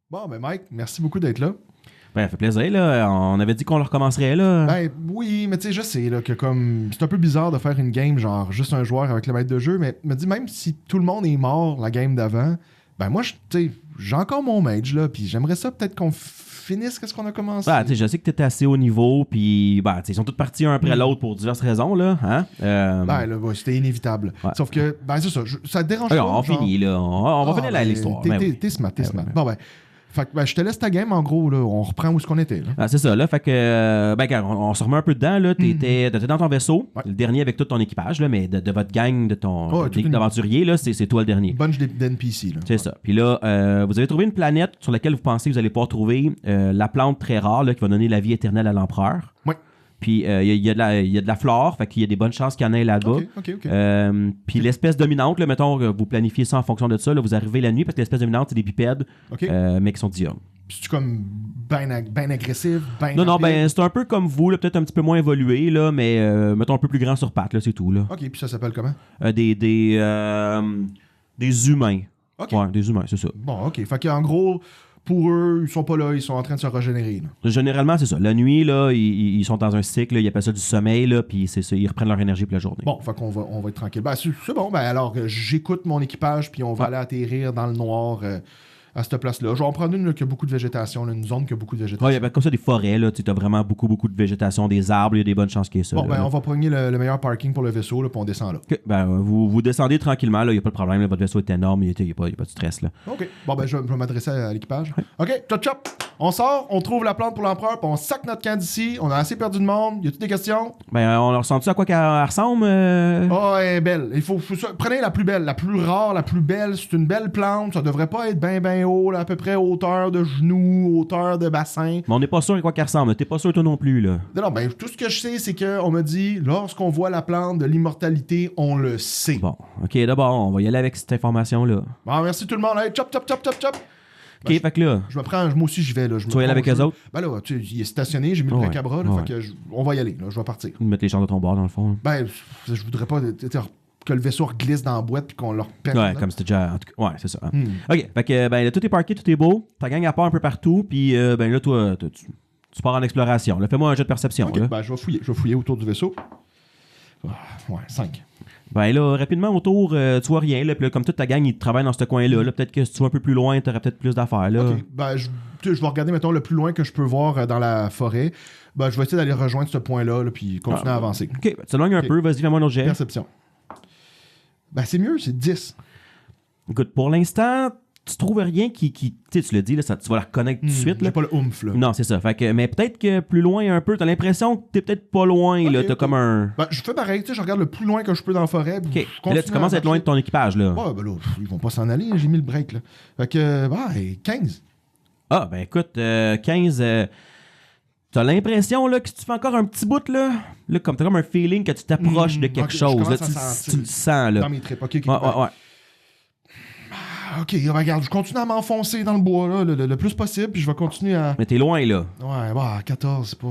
Bon, ben Mike, merci beaucoup d'être là. Ben, ça fait plaisir, là. On avait dit qu'on le recommencerait, là. Ben oui, mais tu sais, je sais là, que comme c'est un peu bizarre de faire une game genre juste un joueur avec le maître de jeu, mais me dis même si tout le monde est mort la game d'avant, ben moi, tu sais, j'ai encore mon mage, là, puis j'aimerais ça peut-être qu'on finisse qu'est-ce qu'on a commencé. Ben, tu sais, je sais que t'étais assez haut niveau, puis ben, tu sais, ils sont tous partis un après l'autre pour diverses raisons, là. Hein? Ben là, ouais, c'était inévitable. Ouais. Sauf que, ben c'est ça, ça te dérange Ok, pas. on genre? finit, là. On va finir ben, l'histoire. T'es Ben oui. smart, t'es Ben smart. oui. Bon, ben, fait que, ben, je te laisse ta game, en gros, là, on reprend où est-ce qu'on était, là. Ah, c'est ça, là. Fait que, ben, quand on se remet un peu dedans, là. T'étais dans ton vaisseau, Ouais. le dernier avec tout ton équipage, là, mais de votre gang, de ton Ouais, toute une- d'aventurier, là, c'est toi le dernier. Bunch d'NPC, là. C'est ça. Puis là, vous avez trouvé une planète sur laquelle vous pensez que vous allez pouvoir trouver la plante très rare là, qui va donner la vie éternelle à l'empereur. Ouais. Puis il y a de la flore, fait qu'il y a des bonnes chances qu'il y en ait là-bas. Ok. Puis l'espèce dominante, là, mettons, vous planifiez ça en fonction de ça, là, vous arrivez la nuit parce que l'espèce dominante, c'est des bipèdes, Ok. mais qui sont diurnes. C'est-tu comme ben agressif, ben Non, rapide? ben c'est un peu comme vous, là, peut-être un petit peu moins évolué, là, mais mettons un peu plus grand sur pattes, là, c'est tout. Là. Ok, puis ça s'appelle comment? Des humains. Ok. Ouais, des humains, c'est ça. Bon, ok. Fait qu'en gros, pour eux, ils sont pas là, ils sont en train de se régénérer. Là. Généralement, c'est ça. La nuit, là, ils sont dans un cycle, là, ils appellent ça du sommeil, là, puis c'est ça, ils reprennent leur énergie pour la journée. Bon, fait qu'on on va être tranquille. Ben, c'est bon, ben alors, j'écoute mon équipage, puis on va Ouais. aller atterrir dans le noir à cette place-là. Je vais en prendre une là, qui a beaucoup de végétation, là, une zone qui a beaucoup de végétation. Ouais, il y avait comme ça des forêts, là, tu as vraiment beaucoup de végétation, des arbres, il y a des bonnes chances qu'il y ait ça. Bon, là, ben, là. on va prendre le meilleur parking pour le vaisseau, là, puis on descend là. Ok, ben, vous descendez tranquillement, il n'y a pas de problème, là, votre vaisseau est énorme, il n'y a, pas de stress. Là. OK. Bon, ben, je vais m'adresser à l'équipage. OK, chop. On sort, on trouve la plante pour l'empereur, puis on sac notre camp d'ici. On a assez perdu de monde. Y a-tu des questions? Ben, on ressent-tu à quoi qu'elle ressemble? Oh, elle est belle. Il faut prenez la plus belle, la plus rare, la plus belle. C'est une belle plante. Ça devrait pas être ben haut, là, à peu près hauteur de genou, hauteur de bassin. Mais on n'est pas sûr à quoi qu'elle ressemble, t'es pas sûr toi non plus, là. Non, ben, tout ce que je sais, c'est qu'on me dit, lorsqu'on voit la plante de l'immortalité, on le sait. Bon, ok, d'abord, on va y aller avec cette information-là. Bon, merci tout le monde. Hey, chop. Ok, fait que là, Je me prends, moi aussi, j'y vais. Là. Je me tu vas y aller prends avec au eux jeu. autres? Ben là, tu sais, il est stationné, j'ai mis le Ouais. bric-à-bras, là, Ouais. fait que on va y aller, là, je vais partir. Mettre les chances de ton bord, dans le fond. Ben, je voudrais pas tu sais, que le vaisseau glisse dans la boîte puis qu'on leur pète. Ouais, là. comme c'était déjà. En tout cas, ouais, c'est ça. Hmm. Ok, fait que ben, là, tout est parké, tout est beau. Ta gang, elle part un peu partout. Puis, ben là, toi, tu pars en exploration. Là, fais-moi un jeu de perception. Ok, Là. ben, je vais fouiller autour du vaisseau. Ah, ouais, 5. Ben là, rapidement autour, tu vois rien. Là, puis là, comme toute ta gang, ils travaillent dans ce coin-là. Là, peut-être que si tu vas un peu plus loin, tu aurais peut-être plus d'affaires. Là. Ok, ben, tu sais, je vais regarder, mettons, le plus loin que je peux voir dans la forêt. Ben, je vais essayer d'aller rejoindre ce point-là, là, puis continuer à avancer. Ok, ben, tu t'éloignes un Ok. peu. Vas-y, fais-moi un autre jet. Perception. Ben, c'est mieux, c'est 10. Écoute, pour l'instant, tu trouves rien qui tu sais, tu l'as dit, là, tu vas la reconnaître tout de suite. J'ai Là. pas le oomph, là. Non, c'est ça. Fait que, mais peut-être que plus loin un peu, t'as l'impression que t'es peut-être pas loin. Ok, Là, t'as ok. comme un. Ben, je fais pareil, tu sais, je regarde le plus loin que je peux dans la forêt. puis Ok. je Mais là, continue tu commences à être loin de ton équipage. Là. Ouais, ben là, ils vont pas s'en aller, j'ai mis le break, là. Fait que, ben, 15. Ah, ben écoute, 15. T'as l'impression là, que si tu fais encore un petit bout, là comme t'as comme un feeling que tu t'approches de quelque ok, je chose. Là, commence tu, à sentir. tu le sens. Là. Dans mes tripes, ok, Ouais, ouais. Ok, regarde, je continue à m'enfoncer dans le bois, là, le plus possible, puis je vais continuer à... Mais t'es loin, là. Ouais, bah, 14, c'est pas...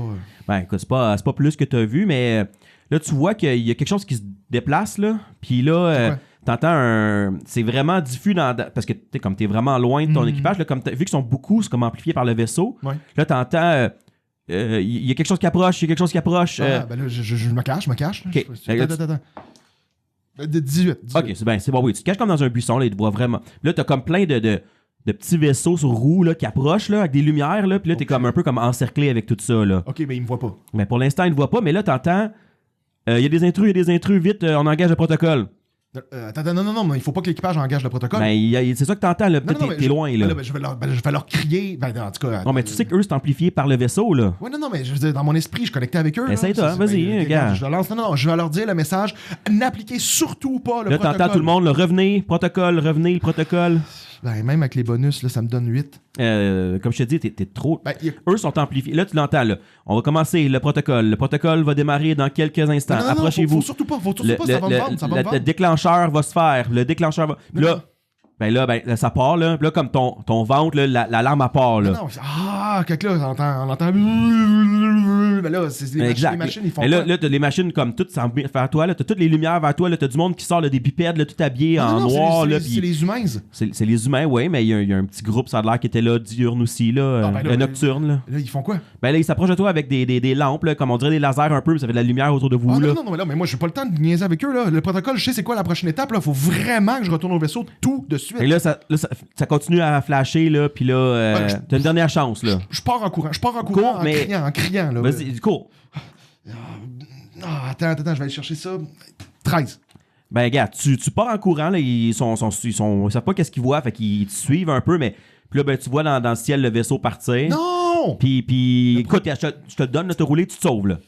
Ben écoute, c'est pas plus que t'as vu, mais là, tu vois qu'il y a quelque chose qui se déplace, là. Puis là, C'est quoi? t'entends un. C'est vraiment diffus parce que comme t'es vraiment loin de ton équipage, là, vu qu'ils sont beaucoup, c'est comme amplifié par le vaisseau. Ouais. Là, t'entends. Il y a quelque chose qui approche, il y a quelque chose qui approche. Ah, ben là, je me cache, là. Ok. Attends. De 18. Ok, c'est bon, oui. Tu te caches comme dans un buisson, là, il te voit vraiment. Là, t'as comme plein de petits vaisseaux sur roues là, qui approchent là, avec des lumières, là, puis là, t'es Ok. comme un peu comme encerclé avec tout ça. Là. Ok, mais il me voit pas. Mais pour l'instant, il ne voit pas, mais là, t'entends. Il y a des intrus, vite, on engage le protocole. Attends, non, mais il faut pas que l'équipage engage le protocole. Ben, c'est ça que t'entends, là. Non, Peut-être non, que mais t'es loin, là. je vais leur crier. Ben, en tout cas... Non, mais tu sais qu'eux, c'est amplifié par le vaisseau, là. Ouais, non, mais je veux dire, dans mon esprit, je connectais avec eux. là. Essaye-toi, C'est- vas-y, ben, gars. Je lance. Non, je vais leur dire le message. N'appliquez surtout pas le Là, protocole. t'entends tout le monde, là, revenez, le protocole. Ben, même avec les bonus, là, ça me donne 8. Comme je te dis, t'es trop... Ben, Eux sont amplifiés. Là, tu l'entends, là. On va commencer le protocole. Le protocole va démarrer dans quelques instants. non, Approchez-vous. faut surtout pas, ça va me vendre, ça va me Le vendre. déclencheur va se faire. Le déclencheur va... Non, Là, non. Ben là, ça part, là. Puis là, comme ton ventre, là, la larme, elle part, là. Non, quelque là, on entend. Ben là, c'est les machines, ils font. Et là, t'as les machines comme toutes vers toi, là. T'as toutes les lumières vers toi, là. T'as du monde qui sort, là, des bipèdes, là, tout habillé en noir, là. C'est les humains. C'est les humains, oui, mais il y a un petit groupe, ça a l'air, qui était là, diurne aussi, là. Nocturne, là. Là, ils font quoi? Ben là, ils s'approchent de toi avec des lampes, là, comme on dirait des lasers un peu, ça fait de la lumière autour de vous, là. Non, mais moi, j'ai pas le temps de niaiser avec eux, là. Le protocole, je sais c'est quoi la prochaine étape, là. Faut vraiment que je retourne au vaisseau tout de suite. Et là, ça continue à flasher, là, puis là, t'as une dernière chance, là. Je pars en courant, Cours, en criant, là. Vas-y, cours. Attends, je vais aller chercher ça. 13. Ben, regarde, tu pars en courant, là, ils savent pas qu'est-ce qu'ils voient, fait qu'ils te suivent un peu, mais puis là, ben, tu vois dans le ciel le vaisseau partir. Non! Puis écoute, je te le donne, là, te rouler, tu te sauves, là.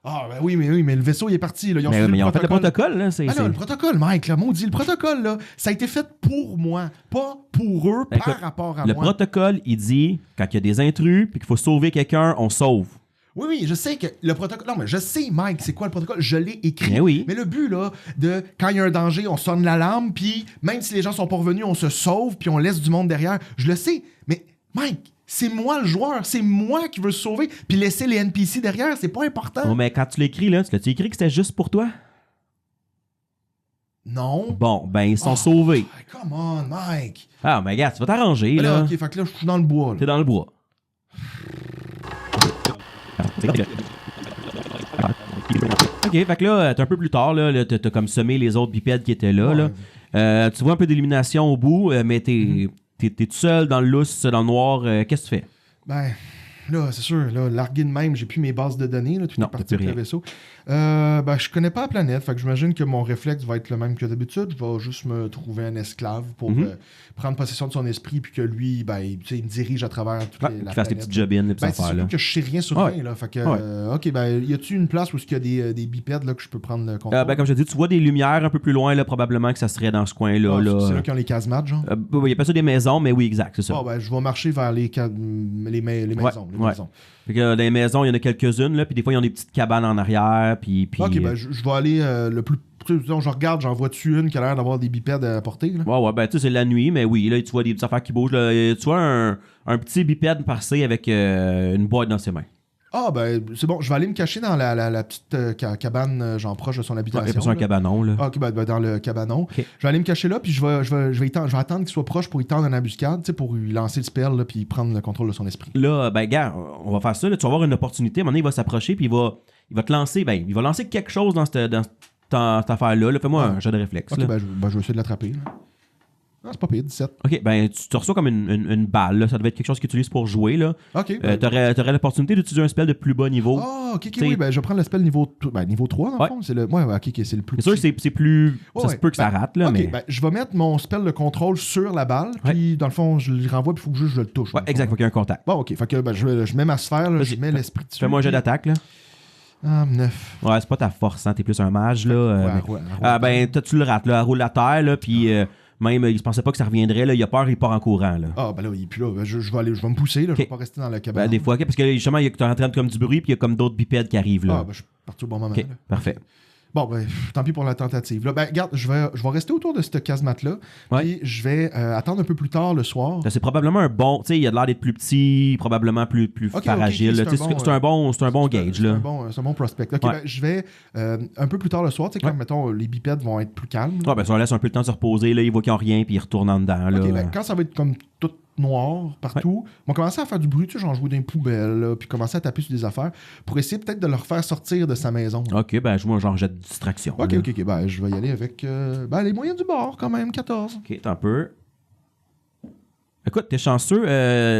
Ah, ben oui, mais le vaisseau, il est parti, là. Mais ils ont fait le protocole, là. Le protocole, Mike, là, maudit, le protocole, là, ça a été fait pour moi, pas pour eux, par rapport à moi. Le protocole, il dit, quand il y a des intrus, puis qu'il faut sauver quelqu'un, on sauve. Oui, je sais que le protocole... Non, mais je sais, Mike, c'est quoi le protocole? Je l'ai écrit. Mais le but, là, de quand il y a un danger, on sonne l'alarme, puis même si les gens sont pas revenus, on se sauve, puis on laisse du monde derrière. Je le sais, mais Mike, c'est moi le joueur, c'est moi qui veux se sauver, puis laisser les NPC derrière, c'est pas important. Non, mais quand tu l'écris, là, tu l'as-tu écrit que c'était juste pour toi? Non. Bon, ben, ils sont sauvés. Come on, Mike. Ah, mais regarde, tu vas t'arranger, là. OK, fait que là, je suis dans le bois. T'es dans le bois. OK, fait que là, t'es un peu plus tard, là, t'as comme semé les autres bipèdes qui étaient là. Là. Tu vois un peu d'illumination au bout, mais t'es tout seul dans le lousse, dans le noir. Qu'est-ce que tu fais? Ben, là, c'est sûr, là, largué de même, j'ai plus mes bases de données, là, tout est parti avec le vaisseau. Ben, je connais pas la planète, fait que j'imagine que mon réflexe va être le même que d'habitude. Je vais juste me trouver un esclave pour prendre possession de son esprit, puis que lui, ben, il me dirige à travers toute la planète. Qu'il fasse des petites jobines, les petites affaires, là. C'est surtout que je sais rien sur rien, là. Fait que, OK, ben, y a-tu une place où il y a des bipèdes, là, que je peux prendre le contrôle? Ben, comme je te dis, tu vois des lumières un peu plus loin, là, probablement que ça serait dans ce coin-là. Là. C'est là qu'ils ont les casemates, genre? Il y a pas ça des maisons, mais oui, exact, c'est ça. Ben, je vais marcher vers les maisons. Fait que dans les maisons, il y en a quelques-unes, là, puis des fois, ils ont des petites cabanes en arrière, puis... OK, ben, je vais aller le plus... Je regarde, j'en vois-tu une qui a l'air d'avoir des bipèdes à porter, là? Ouais, ben, tu sais, c'est la nuit, mais oui, là, tu vois des petites affaires qui bougent, là. Tu vois un petit bipède passé avec une boîte dans ses mains. Ah, ben, c'est bon, je vais aller me cacher dans la petite cabane, genre proche de son habitation. Ouais, c'est un cabanon, là. Ah, OK, ben, dans le cabanon. Okay. Je vais aller me cacher là, puis je vais attendre qu'il soit proche pour y tendre une embuscade, tu sais, pour lui lancer le spell, là, puis prendre le contrôle de son esprit. Là, ben, gars, on va faire ça, là, tu vas avoir une opportunité. À un moment donné, il va s'approcher, puis il va te lancer, ben, il va lancer quelque chose dans cette affaire-là. Là. Fais-moi un jeu de réflexe. OK, là. Ben, je vais essayer de l'attraper, là. Ah, c'est pas pire, 17. OK, ben tu reçois comme une balle, là. Ça devait être quelque chose qu'ils utilisent pour jouer, là. OK. T'aurais l'opportunité d'utiliser un spell de plus bas niveau. Ah, OK, oui, ben je vais prendre le spell niveau 3, dans le fond. C'est le... Ouais, OK, c'est le plus C'est sûr que c'est plus... Ouais, ça se peut que ça rate, là, OK, mais... ben je vais mettre mon spell de contrôle sur la balle, puis dans le fond, je le renvoie, puis il faut que je le touche. Ouais, exact, faut qu'il y ait un contact. Bon, OK, fait que ben, je mets ma sphère, là, je mets l'esprit dessus. Fais-moi un jeu d'attaque, là. 9. Ouais, c'est pas ta force, hein, t'es plus un mage, là. Ben, tu le rates, là, elle roule à terre, là, puis... Même, il pensait pas que ça reviendrait. Là, il a peur, il part en courant. Là. Ah, ben là, puis là, je vais me pousser. Là, Je vais pas rester dans la cabane. Ben, des fois, parce que justement, il est en train de comme du bruit, puis il y a comme d'autres bipèdes qui arrivent. Là. Ah, ben, je suis parti au bon moment. OK, parfait. Bon, ben, tant pis pour la tentative. Là, ben, regarde, je vais rester autour de cette casemate-là. Puis je vais attendre un peu plus tard le soir. C'est probablement un bon. Tu sais, il a l'air d'être plus petit, probablement plus fragile. C'est un bon gauge. C'est un bon prospect. OK, ben, je vais un peu plus tard le soir, tu sais, quand, mettons, les bipèdes vont être plus calmes. Ah, ben, ça laisse un peu le temps de se reposer. Là, ils voient qu'ils n'ont rien, puis ils retournent en dedans. Là. OK, ben, quand ça va être comme tout noir partout, vont commencer à faire du bruit, tu sais, genre jouer dans les poubelles, là, puis commencer à taper sur des affaires pour essayer peut-être de leur faire sortir de sa maison. Là. OK, ben, je vois un genre jet de distraction. OK, ben, je vais y aller avec les moyens du bord, quand même, 14. OK, t'as un peu. Écoute, t'es chanceux.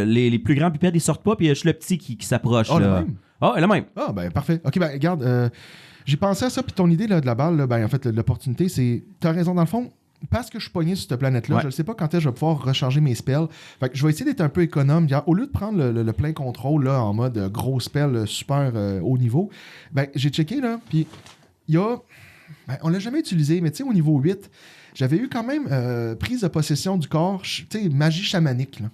Les plus grands bipèdes, ils sortent pas, puis il y a juste le petit qui s'approche. Ah, là. le même? Ah, le même. Ah, ben, parfait. OK, ben, regarde, j'ai pensé à ça, puis ton idée là, de la balle, là, ben, en fait, l'opportunité, c'est... T'as raison, dans le fond, parce que je suis pogné sur cette planète-là, je ne sais pas quand est-ce que je vais pouvoir recharger mes spells. Fait que je vais essayer d'être un peu économe. Au lieu de prendre le plein contrôle là, en mode gros spell super haut niveau, ben, j'ai checké, là, puis il y a... Ben, on l'a jamais utilisé, mais tu sais, au niveau 8, j'avais eu quand même prise de possession du corps, tu sais, magie chamanique, là.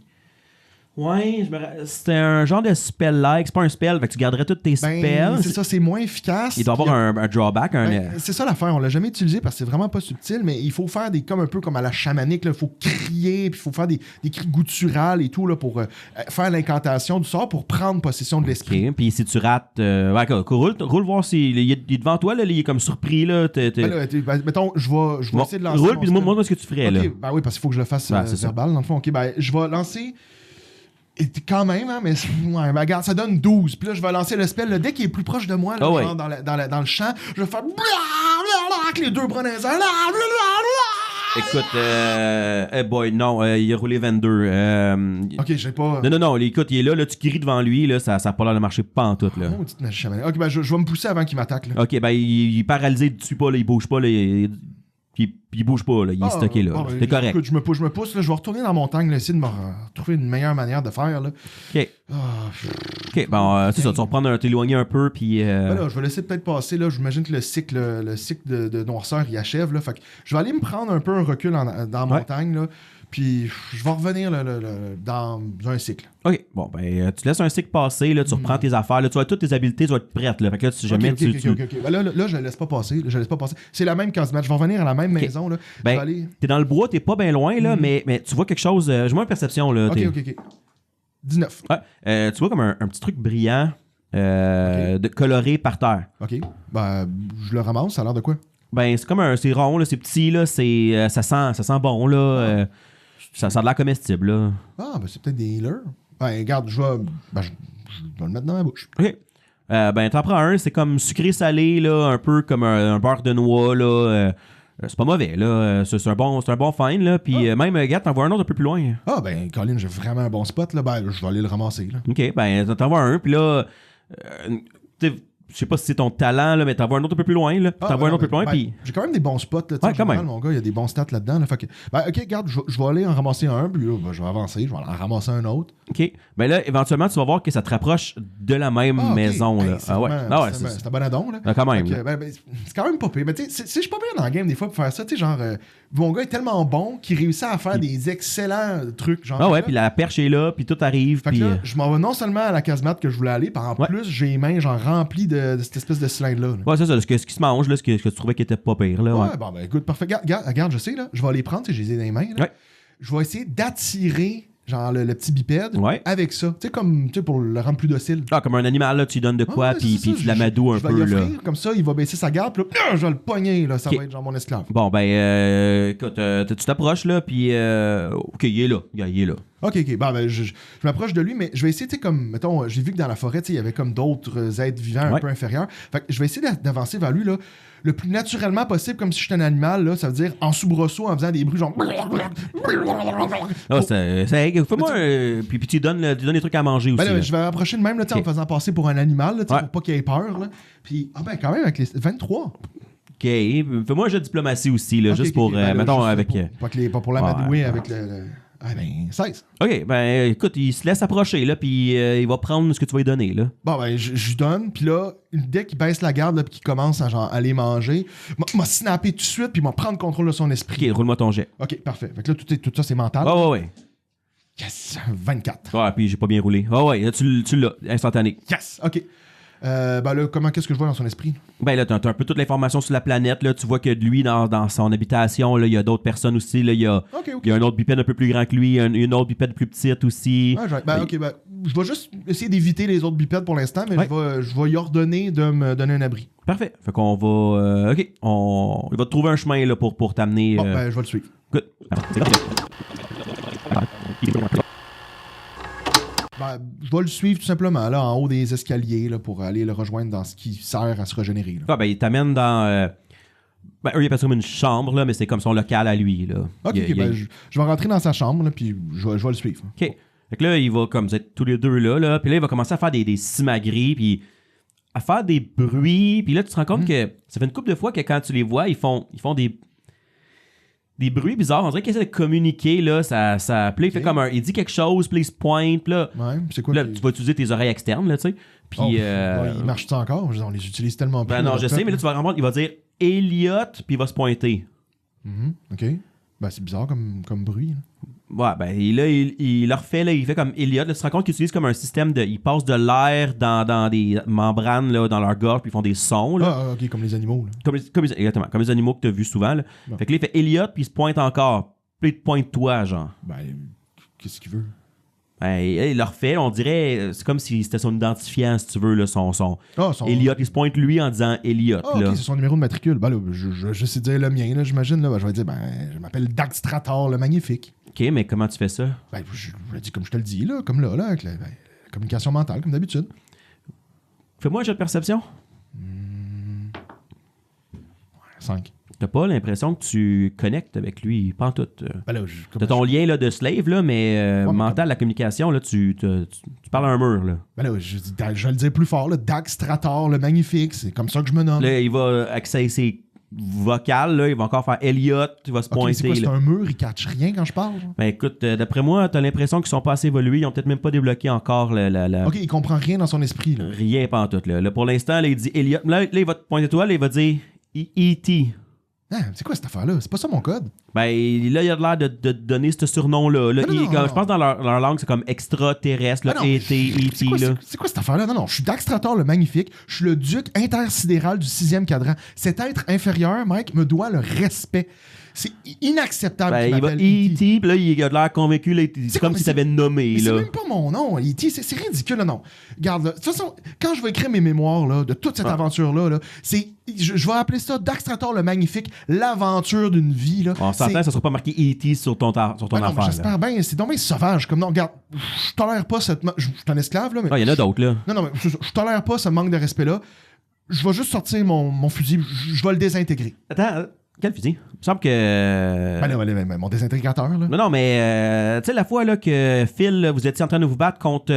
Ouais, c'était un genre de spell-like. C'est pas un spell, fait que tu garderais tous tes spells. C'est ça, c'est moins efficace. Il doit avoir un drawback. C'est ça l'affaire, on l'a jamais utilisé parce que c'est vraiment pas subtil, mais il faut faire un peu comme à la chamanique, il faut crier, puis il faut faire des cris gutturales et tout là, pour faire l'incantation du sort pour prendre possession de l'esprit. OK, puis si tu rates... roule voir s'il est devant toi, là, il est comme surpris. Là, mettons, je vais essayer de lancer. Roule, puis montre-moi ce que tu ferais. Okay, là. Ben oui, parce qu'il faut que je le fasse verbal, dans le fond. OK, ben je vais lancer... Et quand même, hein, mais ouais, ben, regarde, ça donne 12. Puis là, je vais lancer le spell. Dès qu'il est plus proche de moi, là, genre dans le champ, je vais faire avec les deux bras dans les airs. Écoute, boy, non, il a roulé 22. Ok, j'ai pas. Non, écoute, il est là, tu cries devant lui, là, ça a pas l'air de marcher pas en tout. Là. Oh, petite magie chamanique. Ok, ben je vais me pousser avant qu'il m'attaque. Là. Ok, ben il est paralysé dessus pas, là, il bouge pas, là, il bouge pas, là, il est stocké là. C'est correct. Écoute, je me pousse, là, je vais retourner dans la montagne, là, essayer de me trouver une meilleure manière de faire. Là. Ok. Ok, bon, c'est ça, tu vas reprendre t'éloigner un peu, puis. Ben là, je vais laisser peut-être passer, là. J'imagine que le cycle de noirceur, il achève, là. Fait que je vais aller me prendre un peu un recul dans la montagne, là. Puis je vais revenir dans un cycle. OK. Bon, ben, tu laisses un cycle passer, là, tu reprends tes affaires, là, tu as toutes tes habiletés, tu vas être prête. Là. Fait que là, si jamais OK. Ben là, je ne laisse pas passer. C'est la même casemate. Je vais revenir à la même maison. Là. Ben, t'es dans le bois, t'es pas bien loin, là, mais tu vois quelque chose. Je vois une perception. Là, OK. 19. Ouais. Tu vois comme un petit truc brillant de coloré par terre. OK. Ben, je le ramasse. Ça a l'air de quoi? Ben, c'est comme c'est rond, là, c'est petit, là, ça sent bon, là. Ça a l'air comestible, là. Ah, ben c'est peut-être des healers. Ben, regarde, je vais le mettre dans ma bouche. OK. Ben, t'en prends un, c'est comme sucré-salé, là, un peu comme un beurre de noix, là. C'est pas mauvais, là. C'est un bon find, là. Puis même, regarde, t'en vois un autre un peu plus loin. Ah, ben, Colin, j'ai vraiment un bon spot, là. Ben, je vais aller le ramasser, là. OK, ben, t'en vois un, puis là... je sais pas si c'est ton talent, là, mais t'en vois un autre un peu plus loin. Là. T'en vois un autre un peu plus loin. Puis... J'ai quand même des bons spots. Là, ouais, quand même. Mon gars, il y a des bons stats là-dedans. Là, fait que, ben, OK, regarde, je vais aller en ramasser un. Puis là, je vais avancer. Je vais en ramasser un autre. OK. Ben là, éventuellement, tu vas voir que ça te rapproche de la même maison. Là. C'est un bon addon. Là. Quand même. C'est quand même pas pire. Mais tu sais, je suis pas pire dans le game des fois pour faire ça. Tu sais, genre, mon gars est tellement bon qu'il réussit à faire des excellents trucs. Genre, puis la perche est là, puis tout arrive. Fait puis que là, je m'en vais non seulement à la casemate que je voulais aller, puis en plus, j'ai les mains genre remplies de cette espèce de cylindre-là. Ouais, c'est ça. Ce qui se mange, là, ce que tu trouvais qui était pas pire. Là, ouais, bon, ben écoute, parfait. Regarde, je sais, là, je vais les prendre, je les ai dans les mains. Là. Ouais. Je vais essayer d'attirer genre le petit bipède avec ça. Tu sais, comme pour le rendre plus docile. Ah, comme un animal, là, tu lui donnes de quoi, puis tu l'amadoues un peu. Je vais lui offrir, comme ça, il va baisser sa garde, puis là, je vais le pogner, là, ça va être genre mon esclave. Bon, ben, écoute, tu t'approches, là, puis OK, il est là. Il est là. OK. Ben, je m'approche de lui, mais je vais essayer, tu sais, comme, mettons, j'ai vu que dans la forêt, tu sais, il y avait comme d'autres êtres vivants un peu inférieurs. Fait que je vais essayer d'avancer vers lui, là, le plus naturellement possible, comme si j'étais un animal, là, ça veut dire en soubresaut, en faisant des bruits genre... Fais-moi puis tu donnes des trucs à manger aussi. Ben, je vais m'approcher de même, là, en faisant passer pour un animal, là, pour pas qu'il ait peur, là. Puis, quand même, avec les 23... OK. Fais-moi un jeu de diplomatie aussi, là, juste pour... mettons, avec... Pas pour l'amadouer avec le... Ah ben, 16. OK, ben écoute, il se laisse approcher, là, puis il va prendre ce que tu vas lui donner, là. Bon, ben, je lui donne, puis là, dès qu'il baisse la garde, puis qu'il commence à genre, aller manger, m'a snappé tout de suite, puis m'a prendre contrôle de son esprit. OK, roule-moi ton jet. OK, parfait. Fait que là, tout ça, c'est mental. Ouais. Yes, 24. Ouais, puis j'ai pas bien roulé. Ouais, tu l'as, instantané. Yes, OK. Ben là, qu'est-ce que je vois dans son esprit? Ben là, t'as un peu toute l'information sur la planète. Là. Tu vois que lui, dans son habitation, là, il y a d'autres personnes aussi. Là. Il y a un autre bipède un peu plus grand que lui, une autre bipède plus petite aussi. Je vais juste essayer d'éviter les autres bipèdes pour l'instant, mais je vais lui ordonner de me donner un abri. Parfait. Fait qu'on va... OK. Il va te trouver un chemin là, pour t'amener... Bon, ben, je vais le suivre. Good. C'est Ben, je vais le suivre tout simplement là, en haut des escaliers là, pour aller le rejoindre dans ce qui sert à se régénérer. Là. Ah, ben, il t'amène dans... eux, il appelle ça comme une chambre, là, mais c'est comme son local à lui. Là. OK, je vais rentrer dans sa chambre, là, puis je vais le suivre. OK. Fait que là, il va comme vous êtes tous les deux là, puis là, il va commencer à faire des simagrées, puis à faire des bruits, puis là, tu te rends compte que ça fait une couple de fois que quand tu les vois, ils font des bruits bizarres. On dirait qu'il essaie de communiquer, là. Puis il fait comme il dit quelque chose, puis il se pointe, là. Ouais, c'est quoi? Là, tu vas utiliser tes oreilles externes, là, tu sais. Puis. Il marche ça encore? On les utilise tellement plus. Ben non, je sais, mais là, tu vas comprendre, il va dire Elliot, puis il va se pointer. OK. Ben, c'est bizarre comme bruit. Là. Ouais, ben là, il le refait, là, il fait comme Elliot. Là, tu te rends compte qu'il utilise comme un système de. Il passe de l'air dans des membranes là, dans leur gorge, puis ils font des sons. Là. Ah, ok, comme les animaux. Là. Exactement, comme les animaux que tu as vus souvent. Là. Bon. Fait que là, il fait Elliot, puis il se pointe encore. Puis il te pointe toi, genre. Ben, qu'est-ce qu'il veut? Ben, il le refait, on dirait. C'est comme si c'était son identifiant, si tu veux, là, son. Ah, Elliot, il se pointe lui en disant Elliot. Ah, là. ok, c'est son numéro de matricule. Ben là, je sais dire le mien, là, j'imagine. Là, ben, je vais dire, ben, je m'appelle Daxtrator le Magnifique. Ok, mais comment tu fais ça? Ben, je le dis comme je te le dis, là, comme là, avec la communication mentale, comme d'habitude. Fais-moi un jeu de perception. 5. T'as pas l'impression que tu connectes avec lui, pas en tout. Ben là, T'as ton lien là, de slave, là, mais mais mental, la communication, là, tu parles à un mur. Là. Ben là, je vais le dire plus fort, là, Daxtrator le Magnifique, c'est comme ça que je me nomme. Là, il va accéder ses vocales, là, il va encore faire Elliot, il va se Ok, mais c'est pointer. quoi, c'est Là. un mur, il catch rien quand je parle? Genre? Ben écoute, d'après moi, t'as l'impression qu'ils sont pas assez évolués, ils ont peut-être même pas débloqué encore Ok, il comprend rien dans son esprit, là. rien pas en tout. Là. Là, pour l'instant, là, il dit Elliot. Là, il va te pointer toi, là, il va dire E.T. Ah, c'est quoi cette affaire-là? C'est pas ça mon code? Ben là, il a l'air de te donner ce surnom-là. Là, Non. je pense que dans leur langue, c'est comme extraterrestre, là, Ah non, mais E.T., c'est quoi, là. c'est quoi cette affaire-là? Non, je suis Daxtrator le Magnifique. Je suis le duc intersidéral du 6e cadran. Cet être inférieur, Mike, me doit le respect. C'est inacceptable Ben, qu'il il va m'appelle E.T., E.T. puis là, il a l'air convaincu, là, c'est comme mais s'il t'avait nommé, Mais c'est là. même pas mon nom, E.T. C'est ridicule, là, non. Regarde, là, de toute façon, quand je vais écrire mes mémoires là, de toute cette aventure-là, là, je vais appeler ça Daxtrator le Magnifique, l'aventure d'une vie. Là. On s'entend, ça sera pas marqué E.T. sur ton Ben non, mais affaire. Là. j'espère bien. C'est dommage sauvage. Comme non, regarde, je tolère pas cette. Je suis un esclave, là, mais. Ah, il y en a d'autres, là. Non, mais je tolère pas ce manque de respect-là. Je vais juste sortir mon fusil, je vais le désintégrer. Attends, quel fusil? Il me semble que... Ben non, mon désintégrateur, là. Non, mais tu sais, la fois là, que Phil, là, vous étiez en train de vous battre contre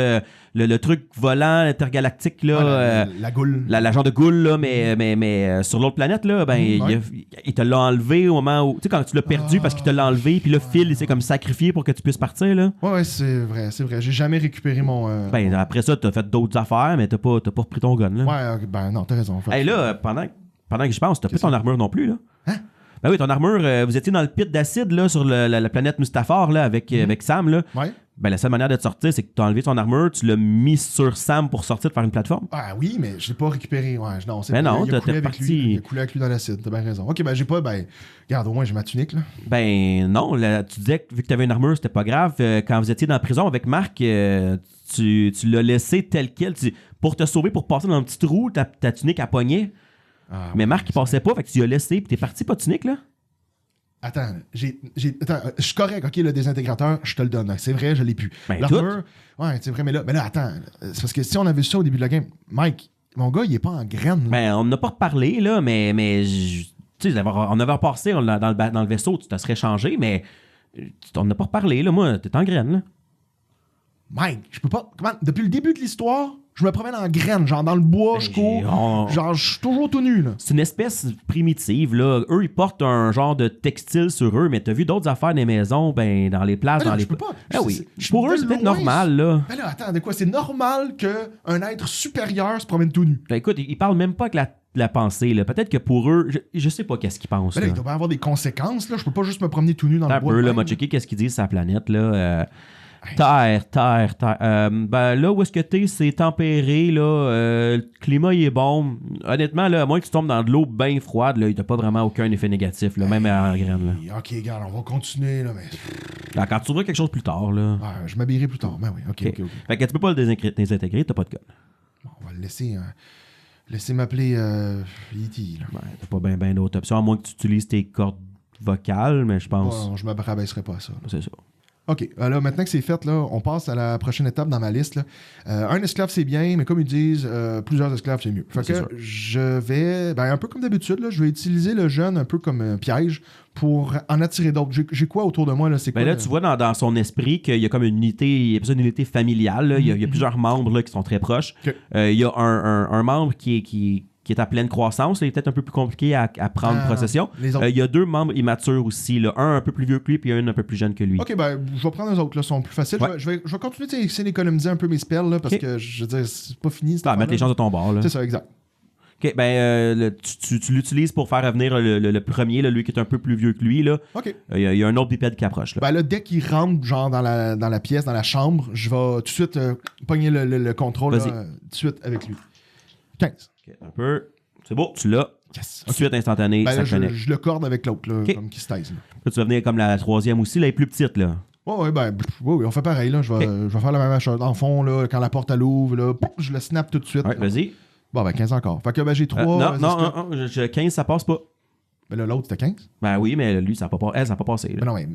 le truc volant intergalactique, là, Ouais, la goule. la genre de goule, là, mais sur l'autre planète, là, ben, ouais. il te l'a enlevé au moment où... Tu sais, quand tu l'as perdu parce qu'il te l'a enlevé, puis là, Phil, il s'est comme sacrifié pour que tu puisses partir, là. Ouais, c'est vrai. J'ai jamais récupéré mon. Ben, après ça, t'as fait d'autres affaires, mais t'as pas repris ton gun, là. Ouais, ben non, t'as raison. Hey, là, pendant que je pense, t'as plus ton armure non plus, là. Hein? Ben oui, ton armure, vous étiez dans le pit d'acide, là, sur la planète Mustafar, là, avec Sam, là. Ouais. Ben, la seule manière de te sortir, c'est que tu as enlevé ton armure, tu l'as mis sur Sam pour sortir de faire une plateforme. Ah oui, mais je l'ai pas récupéré. Ouais, non, c'est Mais pas- non, il a t'es coulé avec parti. lui. Il a coulé avec lui dans l'acide, t'as bien raison. Ok, ben j'ai pas. Ben, regarde, au moins j'ai ma tunique, là. Ben non, là, tu disais que vu que tu avais une armure, c'était pas grave. Quand vous étiez dans la prison avec Marc, tu l'as laissé tel quel. Pour te sauver, pour passer dans un petit trou, ta tunique à poignet. Ah, Mais ouais, Marc, il passait pas, fait que tu l'as laissé, puis t'es parti pas de tunique, là. Attends, attends, je suis correct, ok, le désintégrateur, je te le donne. C'est vrai, je l'ai pu. Ben, L'armure, ouais, c'est vrai, mais là, attends, c'est parce que si on avait vu ça au début de la game, Mike, mon gars, il est pas en graine. Là. Ben, on n'a pas reparlé, là, mais tu sais, on avait repassé dans le vaisseau, tu te serais changé, mais on n'a pas reparlé, là. Moi, t'es en graine, là. Mike, je peux pas. Comment, depuis le début de l'histoire, je me promène en graine, genre dans le bois, je cours. Genre, je suis toujours tout nu, là. C'est une espèce primitive, là. Eux, ils portent un genre de textile sur eux, mais t'as vu d'autres affaires dans les maisons, ben, dans les places, Mais non, dans les... je peux pas. Ah oui. Je Pour eux, de c'est peut-être loin, normal, là. Mais là, attends, de quoi? C'est normal qu'un être supérieur se promène tout nu. Ben, écoute, ils parlent même pas avec la pensée, là. Peut-être que pour eux, je sais pas qu'est-ce qu'ils pensent, Mais là, là. il doit bien avoir des conséquences, là. Je peux pas juste me promener tout nu dans Un le bois. peu, de là, même, m'a checké qu'est-ce qu'ils disent sur la planète, là. Terre. Ben là où est-ce que t'es, c'est tempéré, là. Le climat, il est bon. Honnêtement, là, à moins que tu tombes dans de l'eau bien froide, là, il t'a pas vraiment aucun effet négatif, là, même en graine, là. Ok, regarde, on va continuer, là, mais. Alors, quand tu trouveras quelque chose plus tard, là. Ouais, je m'habillerai plus tard. Ben oui, ok. Fait que tu peux pas le désintégrer, t'as pas de gun. Bon, on va le laisser. Laisser m'appeler E.T. là. Ouais, t'as pas bien d'autres options, à moins que tu utilises tes cordes vocales, mais je pense. Ouais, je me rabaisserai pas à ça. C'est ça. OK. Là, maintenant que c'est fait, là, on passe à la prochaine étape dans ma liste. Là. Un esclave, c'est bien, mais comme ils disent, plusieurs esclaves, c'est mieux. Fait C'est que sûr. je vais, un peu comme d'habitude, là, je vais utiliser le jeune un peu comme un piège pour en attirer d'autres. J'ai quoi autour de moi? Là, c'est quoi, Ben là, tu vois dans son esprit qu'il y a comme une unité, il y a besoin d'une unité familiale. Là. Il y a plusieurs membres là, qui sont très proches. Ok. Il y a un membre qui est à pleine croissance. Là, il est peut-être un peu plus compliqué à prendre possession. les autres. Il y a deux membres immatures aussi. Là. Un peu plus vieux que lui, puis un peu plus jeune que lui. OK, je vais prendre les autres, là, sont plus faciles. Ouais. Je vais continuer d'essayer d'économiser un peu mes spells, là, parce Ok. que, je veux dire, c'est pas fini. cette Ah, mettre affaire-là. les chances de ton bord. Là. C'est ça, exact. OK, tu l'utilises pour faire revenir le premier, là, lui qui est un peu plus vieux que lui. Là. OK. Il y a un autre bipède qui approche. Là. Ben là, dès qu'il rentre genre dans la pièce, dans la chambre, je vais tout de suite pogner le contrôle là, tout de suite avec lui. 15. OK, un peu. C'est beau, tu l'as. Yes. Tout de suite instantané, Ben ça là, connecte. je le corde avec l'autre, là, OK. comme qui se taise. Là. Là, tu vas venir comme la troisième aussi, là, elle est plus petite. Là. Ouais, oui, on fait pareil, là. Je vais faire la même chose. Dans le fond, là, quand la porte elle ouvre, là, je le snap tout de suite. Ouais, vas-y. Bon, ben 15 encore. Fait que ben, j'ai 3. Non, 15, ça passe pas. Ben là, l'autre, c'était 15. Ben oui, mais lui, ça n'a pas, elle, ça n'a pas passé. Là. Ben non, mais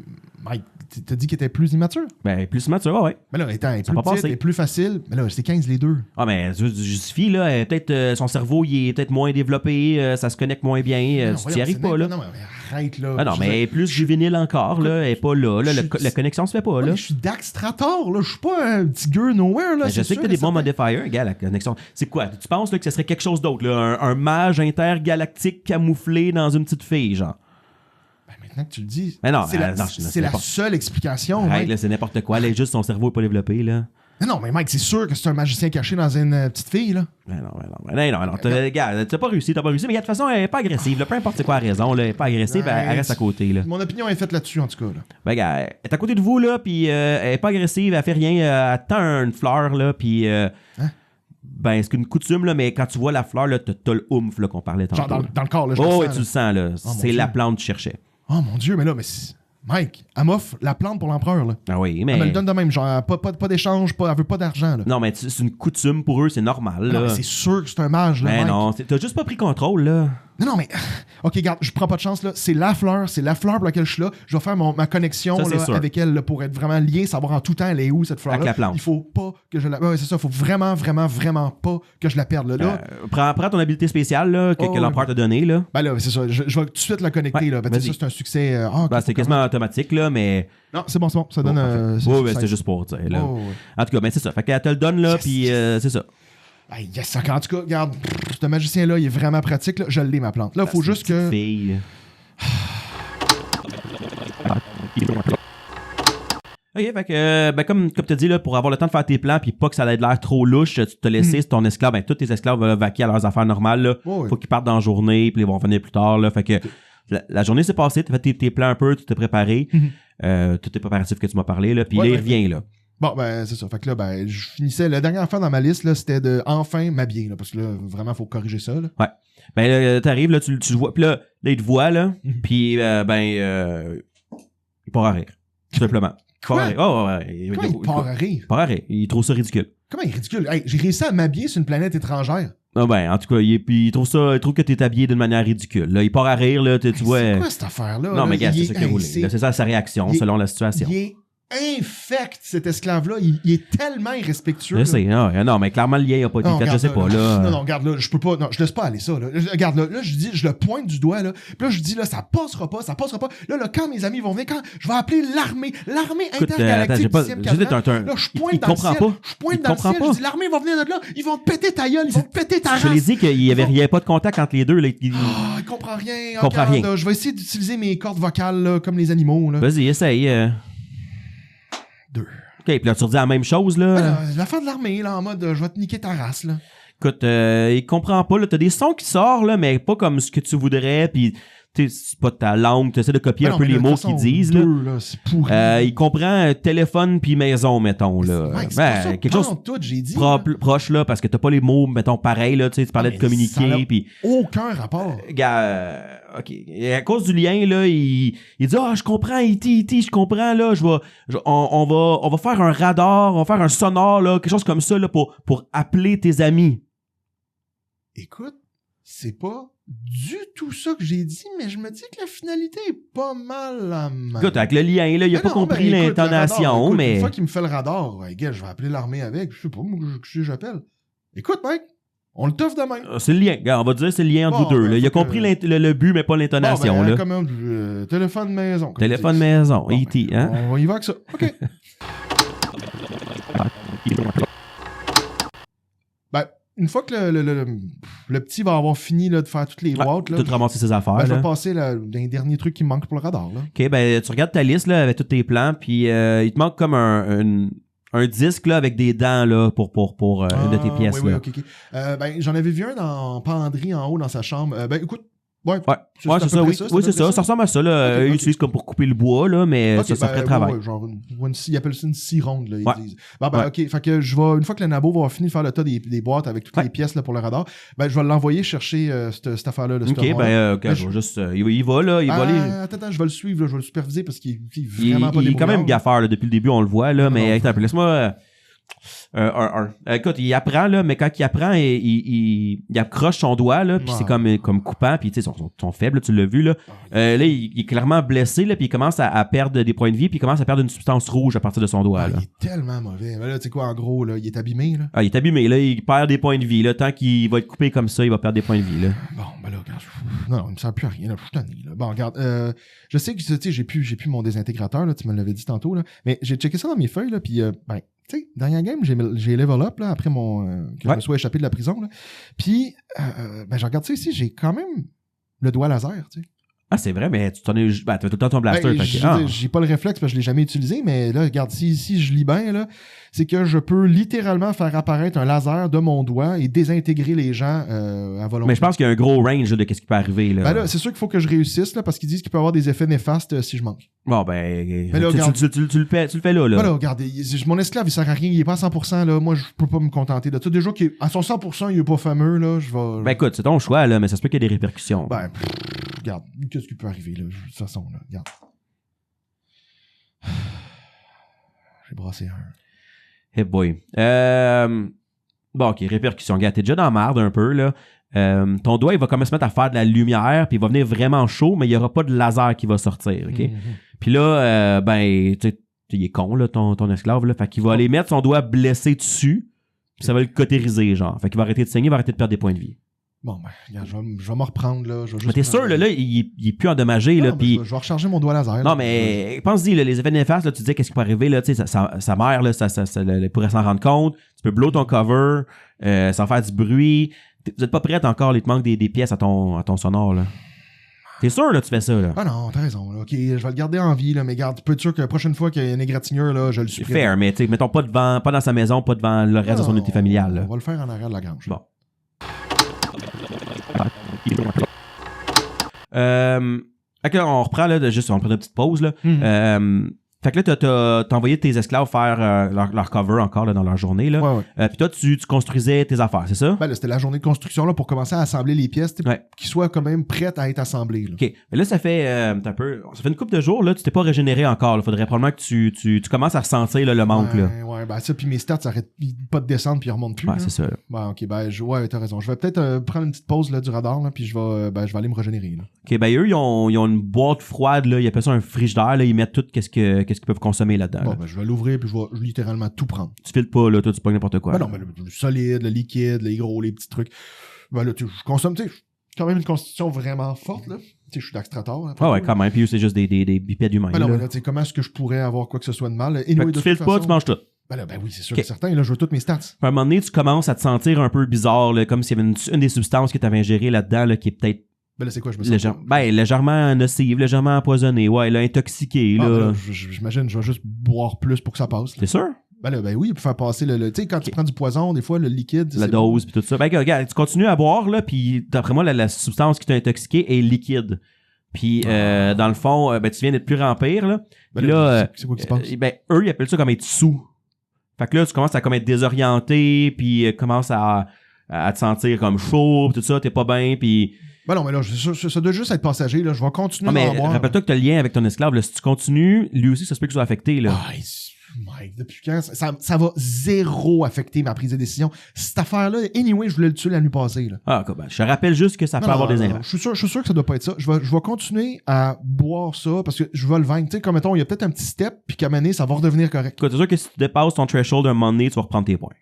Mike, t'as dit qu'il était plus immature. Ben, plus mature, ouais. Ben là, étant Ça plus va petite passer. et plus facile. Ben là, c'est 15 les deux. Ah, mais ça justifie, là. Peut-être son cerveau, il est peut-être moins développé, ça se connecte moins bien. Non, Tu voyons, n'y arrives c'est pas, là. Non, mais arrête, là. Ah non, mais elle est plus juvénile encore, là. Elle est pas là. Là, la connexion se fait pas, là. Je suis Daxtrator, là. Je suis pas un petit gueux nowhere, là. Ben, je sais que t'as des bons modifiers, gars, la connexion. C'est quoi? Tu penses là, que ce serait quelque chose d'autre, là? Un mage intergalactique camouflé dans une petite fille, genre? Ben maintenant que tu le dis, Mais non, c'est la seule explication. Arrête, Mike. là, c'est n'importe quoi. Là, juste son cerveau est pas développé, là. Non, mais Mike, c'est sûr que c'est un magicien caché dans une petite fille, là. Mais non. Gars, t'as pas réussi, mais de toute façon, elle est pas agressive, là. Peu importe c'est quoi la raison, là. Elle est pas agressive, Ouais, elle reste à côté, là. Mon opinion est faite là-dessus, en tout cas, là. Ben, gars, elle est à côté de vous, là, puis elle est pas agressive, elle fait rien, elle tend une fleur, là, puis. Ben, c'est une coutume, là, mais quand tu vois la fleur, là, t'as le oomph, là, qu'on parlait tantôt. Genre dans le corps, là, je Oh, le et sens, tu le sens, là. C'est Dieu. la plante que tu cherchais. Oh mon Dieu, mais là, Mike, elle m'offre la plante pour l'empereur, là. Ah oui, mais. Elle me le donne de même, genre, pas d'échange, elle veut pas d'argent, là. Non, mais c'est une coutume pour eux, c'est normal, là. Non, mais c'est sûr que c'est un mage, là, Mais Mike. non, t'as juste pas pris contrôle, là. Non, mais... OK, regarde, je prends pas de chance, là. C'est la fleur pour laquelle je suis là. Je vais faire ma connexion Ça, c'est là, sûr. avec elle là, pour être vraiment lié, savoir en tout temps elle est où, cette fleur-là. Avec la plante. Il faut pas que je la... Ouais, c'est ça, il faut vraiment, vraiment, vraiment pas que je la perde, là. Prends ton habilité spéciale, là, que l'empereur t'a donnée, là. Ben là, c'est ça. Je vais tout de suite la connecter, Ouais, là. Ben, vas-y. ça, c'est un succès... Ben, c'est quasiment automatique, là, mais. Non, c'est bon. Ça donne... Oui, mais c'est juste pour, tu sais, là. Oh, ouais. En tout cas, ben, c'est ça. Fait qu'elle te le donne, là, Yes. puis c'est ça. Ben, yes, en tout cas, regarde, ce magicien-là, il est vraiment pratique, là. Je l'ai, ma plante. Là, il faut C'est juste une que... petite fille. Ok, fait que, ben, comme tu as dit, là, pour avoir le temps de faire tes plans, puis pas que ça ait l'air trop louche, tu te laisser ton esclave, ben, tous tes esclaves vont vaquer à leurs affaires normales, là. Oh, oui. Faut qu'ils partent dans la journée, puis ils vont revenir plus tard, là. Fait que, la journée s'est passée, tu as fait tes plans un peu, tu t'es préparé, tous tes préparatifs que tu m'as parlé, là, puis là, il revient, là. Bon, ben, c'est ça. Fait que là, ben, je finissais... La dernière affaire dans ma liste, là, c'était de enfin m'habiller, là. Parce que là, vraiment, faut corriger ça, là. Ouais. Ben, là, t'arrives, là, tu le vois, puis là, il te voit, là, puis, il part à rire. Tout simplement. Il part à rire. Oh, ouais. Comment il part à rire? Il part à rire. Il trouve ça ridicule. Comment il est ridicule? Hey, j'ai réussi à m'habiller sur une planète étrangère. Ah ben, en tout cas, il trouve que t'es habillé d'une manière ridicule. Là, il part à rire, là, tu vois. C'est quoi cette affaire-là? Non, là? mais gars, Il c'est est- ça qu'il hey, voulait. c'est- Là, c'est ça sa réaction, il est- selon la situation. Il est infect, cet esclave-là. Il est tellement irrespectueux. Je là. sais, non, mais clairement, le lien a pas été Non, fait, je regarde, sais pas, là. Non, regarde, là, je peux pas. Non, je laisse pas aller ça, là. Regarde, là, je le pointe du doigt, là. Puis là, je dis, là, ça passera pas. Là, quand mes amis vont venir, je vais appeler l'armée Écoute, intergalactique attends, du 6e j'ai pas- cadran. Là, je il pointe dans le comprend ciel. pas. Je pointe Il dans le comprend ciel. pas. Je dis, l'armée va venir de là. Ils vont te péter ta gueule. Ils vont te péter ta race. Je l'ai dit qu'il y avait pas de contact entre les deux, là. Ah, il comprend rien. comprend Regarde, rien. là, je vais essayer d'utiliser mes cordes vocales, là, comme les animaux, là. Vas-y, essaye. 2. OK, puis là, tu redis la même chose, là. Ben, l'affaire de l'armée, là, en mode, je vais te niquer ta race, là. Écoute, il comprend pas, là. T'as des sons qui sortent, là, mais pas comme ce que tu voudrais, puis c'est pas ta langue, tu essaies de copier Ben un non, peu mais les là, de mots toute façon, qu'ils disent, là. 2, là, c'est pourri. Il comprend téléphone puis maison, mettons, là. Mike, c'est pas ça, quelque chose tout, j'ai dit. là. proche, là, parce que t'as pas les mots, mettons, pareil, là, tu sais, tu parlais mais de communiquer, ça n'a puis... Aucun rapport. Gars, OK. Et à cause du lien, là, il dit « Ah, je comprends, E.T., je comprends, là, on va faire un radar, on va faire un sonore, là, quelque chose comme ça, là, pour appeler tes amis. » Écoute, c'est pas du tout ça que j'ai dit, mais je me dis que la finalité est pas mal la même. Écoute, avec le lien, là, il a Mais pas non, compris ben, écoute, le l'intonation, radar, écoute, mais... Une fois qu'il me fait le radar, ouais, gars, je vais appeler l'armée avec. Je sais pas, moi, que j'appelle. Écoute, mec, on le toffe demain. C'est le lien, gars, on va dire c'est le lien entre Bon, vous deux, ben, là. Il a faut que- compris le but, mais pas l'intonation, Bon, ben, là. comme téléphone maison. comme Téléphone tu dis. maison, Bon, E.T., ben, hein? On y va avec ça. OK. Ben, une fois que le petit va avoir fini là, de faire toutes les boîtes, là, Tout ramasser ses affaires, ben, je là. vais passer d'un dernier truc qui me manque pour le radar. Là. OK, ben tu regardes ta liste là, avec tous tes plans, puis il te manque comme un un disque là, avec des dents là, pour une de tes pièces. Oui, là. ok. Ben, j'en avais vu un dans penderie en haut dans sa chambre. Ben, écoute. Ouais, c'est ça, oui. Oui, c'est ça. Ça ressemble à ça. Là. Okay, Ils utilisent comme pour couper le bois, là, mais ça ferait travail. Ouais, genre, ils appellent ça une scie ronde, là, ils disent. Ben, ouais. ok. Fait que une fois que le Nabo va avoir fini de faire le tas des boîtes avec toutes les pièces là, pour le radar, ben, je vais l'envoyer chercher cette affaire-là. Ok, je vais juste. Il va là. Attends, je vais le suivre, là, je vais le superviser parce qu'il est vraiment pas Il est quand même gaffeur, là, depuis le début, on le voit, là, mais attends, laisse-moi. Écoute, il apprend, là, mais quand il apprend, il accroche son doigt, là, puis c'est comme coupant, puis tu sais, son faible, tu l'as vu, là. Là, il est clairement blessé, là, puis il commence à perdre des points de vie, puis il commence à perdre une substance rouge à partir de son doigt, là. Il est tellement mauvais. Ben là, tu sais quoi, en gros, là, il est abîmé, là. Ah, il est abîmé, là, il perd des points de vie, là. Tant qu'il va être coupé comme ça, il va perdre des points de vie, là. Bon, ben là, regarde, non, il me sert plus à rien, là, je suis tanné, là. Bon, regarde, je sais que, tu sais, j'ai plus mon désintégrateur, là, tu me l'avais dit tantôt, là, mais j'ai checké ça dans mes feuilles, là, puis ben, tu sais, dernière game, j'ai level up, là, après que je me sois échappé de la prison, là. Puis, ben, je regarde ça ici, j'ai quand même le doigt laser, tu sais. Ah, c'est vrai, mais tu t'en es. Ben, tu as tout le temps ton blaster. Ben, j'ai pas le réflexe parce que je l'ai jamais utilisé, mais là, regarde, si je lis bien, là, c'est que je peux littéralement faire apparaître un laser de mon doigt et désintégrer les gens à volonté. Mais je pense qu'il y a un gros range de qu'est-ce qui peut arriver, là. Ben là, c'est sûr qu'il faut que je réussisse, là, parce qu'ils disent qu'il peut y avoir des effets néfastes si je manque. Bon, ben, là, tu le fais là. Ben là, regardez, mon esclave, il sert à rien, il est pas à 100%, là. Moi, je peux pas me contenter de ça. Déjà qu'à son 100%, il est pas fameux, là. Je vais. Ben, écoute, c'est ton choix, là, mais ça se peut qu'il y ait des répercussions. Ben, regarde, qu'est-ce qui peut arriver, là, de toute façon, là. Regarde. J'ai brassé un. Hey boy. Bon, ok, répercussions. Regarde, t'es déjà dans la merde un peu, là. Ton doigt, il va comme se mettre à faire de la lumière, puis il va venir vraiment chaud, mais il n'y aura pas de laser qui va sortir, ok? Puis là, ben, tu sais, il est con, là, ton esclave, là. Fait qu'il va aller mettre son doigt blessé dessus, puis ça va le cautériser, genre. Fait qu'il va arrêter de saigner, il va arrêter de perdre des poins de vie. Bon, ben, regarde, je vais me reprendre, là. Mais t'es sûr, là, il est plus endommagé, là, puis... Je vais recharger mon doigt laser. Non, mais pense-y, là, les effets néfastes, là, tu disais qu'est-ce qui peut arriver, là, tu sais, sa mère, là, ça pourrait s'en rendre compte. Tu peux blow ton cover, sans faire du bruit. Vous êtes pas prête encore, il te manque des pièces à ton sonore, là. T'es sûr, là, tu fais ça, là? Ah non, t'as raison, là. OK, je vais le garder en vie, là, mais garde, tu peux être sûr que la prochaine fois qu'il y a une égratignure, là, je le supprime. Fair, mais tu sais, mettons pas dans sa maison, pas devant le reste de son unité familiale, là. On va le faire en arrière de la grange. Bon. Ok, on reprend, là, on prend une petite pause, là. Fait que là, t'as envoyé tes esclaves faire leur cover encore là, dans leur journée. Là. Ouais. Puis toi, tu construisais tes affaires, c'est ça? Ben là, c'était la journée de construction là, pour commencer à assembler les pièces, qui soient quand même prêtes à être assemblées. Là. OK. Mais là, ça fait une couple de jours, là, tu t'es pas régénéré encore. Il faudrait probablement que tu commences à ressentir là, le manque. Ouais, ben ça, puis mes stats, ça arrête pas de descendre puis ils remontent plus. Ouais, c'est ça. Là. Ben, OK, ben, t'as raison. Je vais peut-être prendre une petite pause là, du radar, là, puis je vais aller me régénérer. Là. OK, ben eux, ils ont une boîte froide, là, ils appellent ça un frigidaire, là, ils mettent tout qu'est-ce qu'ils peuvent consommer là-dedans. Bon, ben, je vais l'ouvrir puis je vais littéralement tout prendre. Tu files pas, là, toi, tu pas n'importe quoi. Ben non, mais le solide, le liquide, les gros, les petits trucs. Ben là, je consomme, tu sais, quand même une constitution vraiment forte, là. Tu sais, je suis d'Axtrator. Ouais, quand même. Puis eux, c'est juste des bipèdes humains. Ben non, mais là, tu sais, comment est-ce que je pourrais avoir quoi que ce soit de mal? Tu files pas, tu manges tout. Ben oui, c'est sûr que certain. Là, je veux toutes mes stats. À un moment donné, tu commences à te sentir un peu bizarre, là, comme s'il y avait une des substances que tu avais ingérées là-dedans, là, qui est peut-être. Ben là, c'est quoi, je me sens légèrement nocive, légèrement empoisonné, ouais, là, intoxiqué, là. Ben là j'imagine, je vais juste boire plus pour que ça passe. C'est sûr? Ben oui, pour faire passer le tu sais, quand tu prends du poison, des fois, le liquide. La dose, puis tout ça. Ben, regarde, tu continues à boire, là, puis d'après moi, la substance qui t'a intoxiqué est liquide. Puis, dans le fond, tu viens d'être plus remplir, là. Ben là, c'est quoi qui se passe? Eux, ils appellent ça comme être sous. Fait que là, tu commences à comme être désorienté, puis commences à te sentir comme chaud, pis tout ça, t'es pas bien, puis... Ben non, mais là, ça doit juste être passager, là. Je vais continuer à boire. Rappelle-toi que t'as le lien avec ton esclave, là. Si tu continues, lui aussi, ça se peut qu'il soit affecté, là. Mike, depuis quand? Ça va zéro affecter ma prise de décision. Cette affaire-là, anyway, je voulais le tuer la nuit passée, là. Ah, ben, je te rappelle juste que ça peut avoir des impacts. Je suis sûr que ça doit pas être ça. Je vais continuer à boire ça parce que je vais le vaincre. Tu sais, comme mettons, il y a peut-être un petit step, puis qu'à un moment donné, ça va redevenir correct. C'est sûr que si tu dépasses ton threshold un moment donné, tu vas reprendre tes points.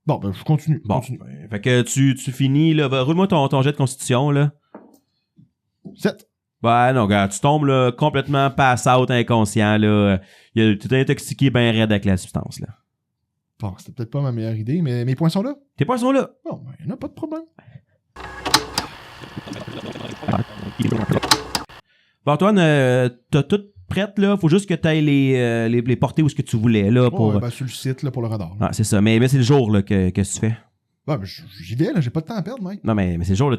Bon, ben, je continue. Bon. Fait que tu finis, là. Roule-moi ton jet de constitution, là. 7. Ben non, gars, tu tombes là, complètement pass out, inconscient, là. Tu t'es intoxiqué bien raide avec la substance, là. Bon, c'était peut-être pas ma meilleure idée, mais mes points sont là. Tes points sont là. Bon, ben, y en a pas de problème. Bon, Antoine, t'as tout prêtes, là. Faut juste que tu ailles les porter où ce que tu voulais, là. Pour... Ouais, ben, sur le site, là, pour le radar. Ah, c'est ça. Mais c'est le jour, là, que tu fais. Ouais, ben, j'y vais, là. J'ai pas de temps à perdre, mec. Non, mais c'est le jour, là.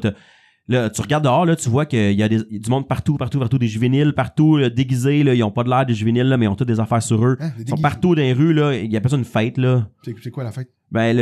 Là, tu regardes dehors, là, tu vois qu'il y a du monde partout, des juvéniles, partout, là, déguisés, là. Ils ont pas de l'air des juvéniles, là, mais ils ont toutes des affaires sur eux. Ils sont partout dans les rues, là. Il y a pas ça une fête, là. C'est quoi la fête? Ben,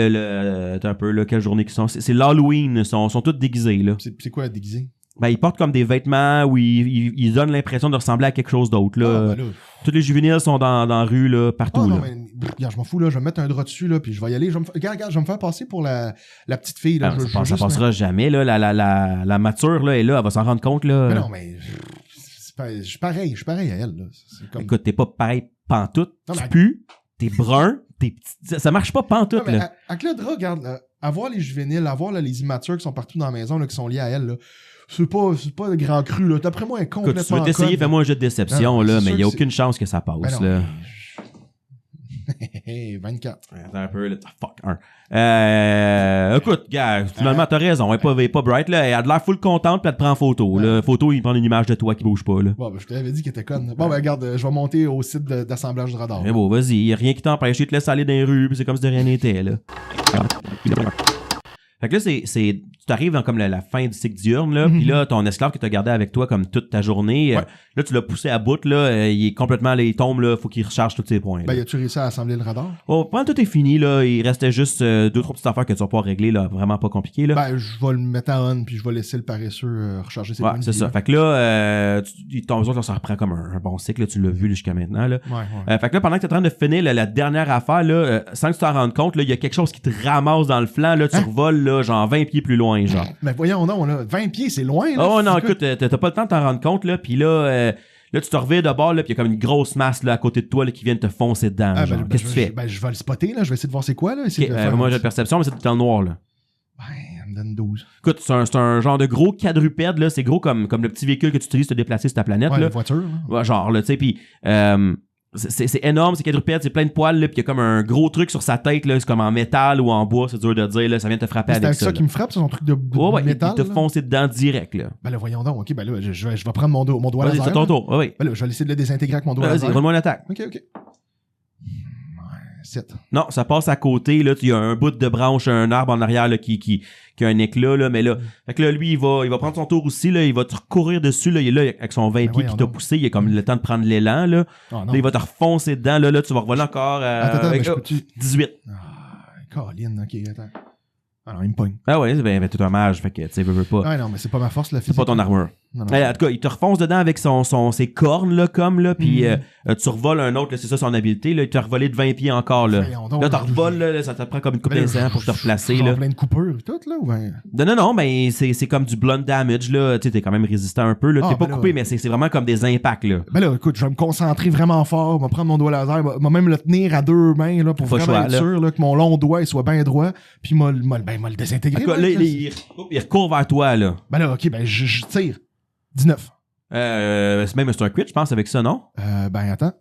t'as un peu, là, quelle journée qu'ils sont. C'est l'Halloween, ils sont tous déguisés, là. C'est quoi déguisé? Ben, ils portent comme des vêtements où ils donnent l'impression de ressembler à quelque chose d'autre, là. Ah, ben là. Tous les juvéniles sont dans la rue, là, partout, non, là. mais regarde, je m'en fous, là. Je vais me mettre un drap dessus, là, puis je vais y aller. Regarde, je vais me faire passer pour la petite fille, là. Ah, ça passera jamais, là. La mature, là, est là, elle va s'en rendre compte, là. Mais non, mais. Je suis pareil à elle, là. Comme... Écoute, t'es pas pareil pantoute. Non, Tu mais... pues, t'es brun, t'es petit. Ça marche pas pantoute, non, mais là. avec le drap, regarde, avoir les juvéniles, avoir là, les immatures qui sont partout dans la maison, là, qui sont liés à elle, là. C'est pas de grand cru, là. D'après moi, elle est complètement. Écoute, tu veux t'essayer, fais-moi un jeu de déception, non, là, mais il n'y a aucune chance que ça passe, ben non, là. Mais... 24. Attends un peu, là. Fuck, 1. Écoute, gars, finalement, t'as raison. Elle est pas bright, là. Elle a de l'air full contente, puis elle te prend en photo, là. Photo, il prend une image de toi qui bouge pas, là. Bon, ben, je t'avais dit qu'elle était conne. Bon, ben, regarde, je vais monter au site d'assemblage de radar. Mais bon, vas-y, y a rien qui t'empêche, il te laisse aller dans les rues, puis c'est comme si de rien n'était, là. Fait que là, tu arrives dans comme la fin du cycle diurne, là, puis là, ton esclave que t'as gardé avec toi comme toute ta journée, là, tu l'as poussé à bout, là, il est complètement, là, il tombe, là, faut qu'il recharge tous ses points. Ben, y a-tu réussi à assembler le radar? Oh, pendant tout est fini, là, il restait juste 2-3 petites affaires que tu vas pas régler, là, vraiment pas compliqué, là. Ben, je vais le mettre en on, puis je vais laisser le paresseux recharger ses points. Ouais, c'est ça. Fait que là, ton besoin, ça reprend comme un bon cycle, là, tu l'as vu jusqu'à maintenant, là. Ouais. Fait que là, pendant que t'es en train de finir la dernière affaire, là, sans que tu t'en rendes compte, là, il y a quelque chose qui te ramasse dans le flanc, là, tu revoles, là, genre 20 pieds plus loin, genre. Mais voyons, non, là, 20 pieds, c'est loin, là. Oh non, écoute, t'as pas le temps de t'en rendre compte, là, pis là, là, tu te revires de bord, là, pis y a comme une grosse masse, là, à côté de toi, là, qui vient de te foncer dedans, genre. Qu'est-ce que tu fais? Ben, je vais le spotter, là, je vais essayer de voir c'est quoi, là. Moi, j'ai de perception, mais c'est dans le noir, là. Ben, elle me donne 12. Écoute, c'est un genre de gros quadrupède, là, c'est gros comme le petit véhicule que tu utilises pour te déplacer sur ta planète, Ouais, là. la voiture, là. Ouais, genre, là, tu sais, pis, c'est énorme, c'est quadrupède, c'est plein de poils, là, pis y a comme un gros truc sur sa tête, là, c'est comme en métal ou en bois, c'est dur de dire, là, ça vient te frapper avec ça. C'est ça qui me frappe, c'est son truc de métal. Il te foncer dedans direct, là. Ben là, voyons donc, ok, ben là, je vais prendre mon doigt Vas-y, laser. c'est ton tour, oui. Ben là, je vais essayer de le désintégrer avec mon doigt Vas-y, laser. roule-moi une attaque. Ok. 7. Non, ça passe à côté, là, il y a un bout de branche, un arbre en arrière, là, qui a un éclat, là, mais là, fait que là, lui, il va prendre son tour aussi, là, il va te courir dessus, là, il est là, avec son 20 pieds qui t'a poussé, il a comme le temps de prendre l'élan, là. Oh, là, il va te refoncer dedans, là, tu vas revoler encore, attends, avec, mais je peux-tu... 18. Colin, ok, attends. Alors, il me pogne. Ah ouais, ben, t'es un mage, fait que, tu sais, veux pas. Ah non, mais c'est pas ma force, la physique. C'est pas ton armure. Non. En tout cas, il te refonce dedans avec ses cornes, là, comme, là, puis tu revoles un autre, là, c'est ça son habileté, là, il t'a revolé de 20 pieds encore, là. Là, t'en revoles, là, ça te prend comme une coupe d'instant pour te replacer, là. plein de coupures et tout, là, ou ben... Non, mais c'est comme du blunt damage, là, tu sais, t'es quand même résistant un peu, là, t'es pas coupé, mais c'est vraiment comme des impacts, là. Ben là, écoute, je vais me concentrer vraiment fort, je vais prendre mon doigt laser, je vais même le tenir à 2 mains, là, pour vraiment être sûr, là, que mon long doigt, il soit bien droit, puis m'a le désintégrer. Là, il recourt vers toi, là. Ben là, ok, ben je tire. 19. C'est un crit, je pense, avec ça, non? Ben attends.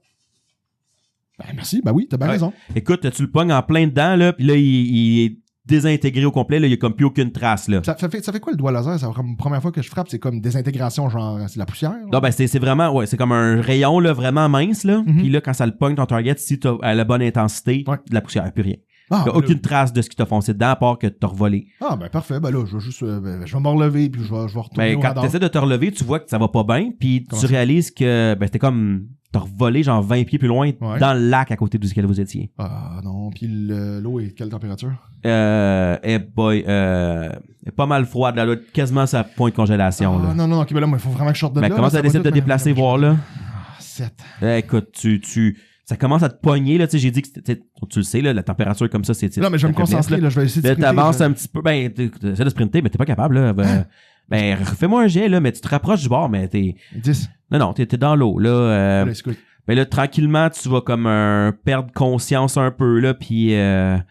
Ben merci, ben oui, t'as bien raison. Écoute, tu le pognes en plein dedans, là, puis là, il est désintégré au complet, là, il y a comme plus aucune trace, là. Ça fait quoi le doigt laser? C'est comme la première fois que je frappe, c'est comme désintégration, genre, c'est la poussière? Là? Non, ben c'est vraiment, ouais, c'est comme un rayon, là, vraiment mince, là. Puis là, quand ça le pogne, ton target, si t'as à la bonne intensité, de la poussière, plus rien. Ah, ben aucune trace de ce qui t'a foncé dedans, à part que t'as revolé. Ah, ben parfait. Ben là, je vais juste, je vais me relever, puis je vais retourner au radar. Quand t'essaies de te relever, tu vois que ça va pas bien, puis tu réalises que, ben, c'était comme, t'as revolé genre 20 pieds plus loin dans le lac à côté duquel vous étiez. Ah, non. Puis l'eau est quelle température? Est pas mal froide, là, quasiment à point de congélation, là. Non, ok, ben là, il faut vraiment que je sorte de là. Commence à essayer de te déplacer, voir, là. 7. Écoute, ça commence à te pogner, là, tu sais, j'ai dit que tu le sais, là, la température comme ça, c'est... Non, mais je vais me concentrer, là, je vais essayer de sprinter. T'avances un petit peu, ben, t'essaies de sprinter, mais t'es pas capable, là. Ben, fais-moi un jet, là, mais tu te rapproches du bord, mais t'es... 10. Non, t'es dans l'eau, là. Ben là, tranquillement, tu vas comme perdre conscience un peu, là, puis... Ben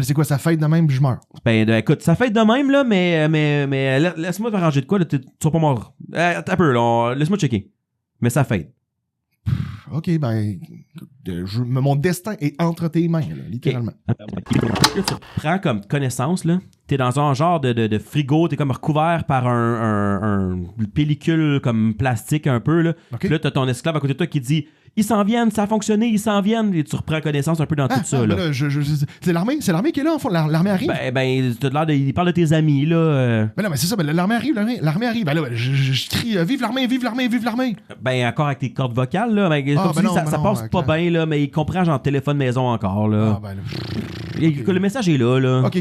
c'est quoi, ça fête de même, puis je meurs? Ben, écoute, ça fête de même, là, mais laisse-moi t'arranger de quoi, là, tu vas pas mort. Un peu, là, laisse-moi checker. Mais ça fête. OK, ben, mon destin est entre tes mains, là, littéralement. Là, tu reprends comme connaissance, là. T'es dans un genre de frigo, t'es comme recouvert par un pellicule comme plastique un peu, là. OK. Puis là, t'as ton esclave à côté de toi qui dit « Ils s'en viennent, ça a fonctionné, ils s'en viennent. » Et tu reprends connaissance un peu dans tout ça, ben là. là, c'est l'armée qui est là, en fond. L'armée arrive. T'as l'air il parle de tes amis, là. Ben non, mais c'est ça, ben, l'armée arrive. Ben là, je crie vive l'armée, vive l'armée, vive l'armée. Ben, encore avec tes cordes vocales, là. Ben, comme tu dis, ça passe pas bien, là, mais il comprend genre téléphone maison encore, là. Ah, ben là. Le message est là, là. OK.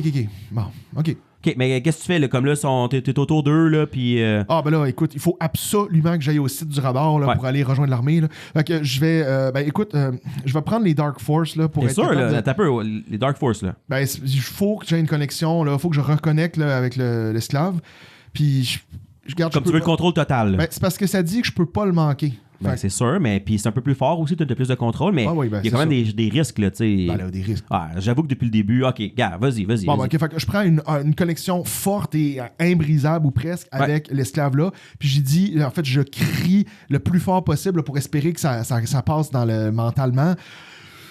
Bon, OK. OK, mais qu'est-ce que tu fais, là? Comme là, t'es autour d'eux, là, puis... Ah, ben là, écoute, il faut absolument que j'aille au site du radar, là, pour aller rejoindre l'armée, là. Fait que je vais... ben, écoute, je vais prendre les Dark Force, là, pour T'es être sûr, là? de... T'as peu, les Dark Force, là. Ben, il faut que j'aie une connexion, là. Il faut que je reconnecte, là, avec l'esclave. Puis, je garde... Comme tu veux le contrôle total, là. Ben, c'est parce que ça dit que je peux pas le manquer. Ben, c'est sûr, mais puis c'est un peu plus fort aussi, t'as plus de contrôle, mais oui, ben, il y a quand même des risques, là, tu sais. Ben là, des risques. Ah, j'avoue que depuis le début, OK, gars, vas-y. Bon, ben, OK, fait que je prends une connexion forte et imbrisable ou presque avec l'esclave-là, puis j'ai dit, en fait, je crie le plus fort possible pour espérer que ça passe dans le mentalement.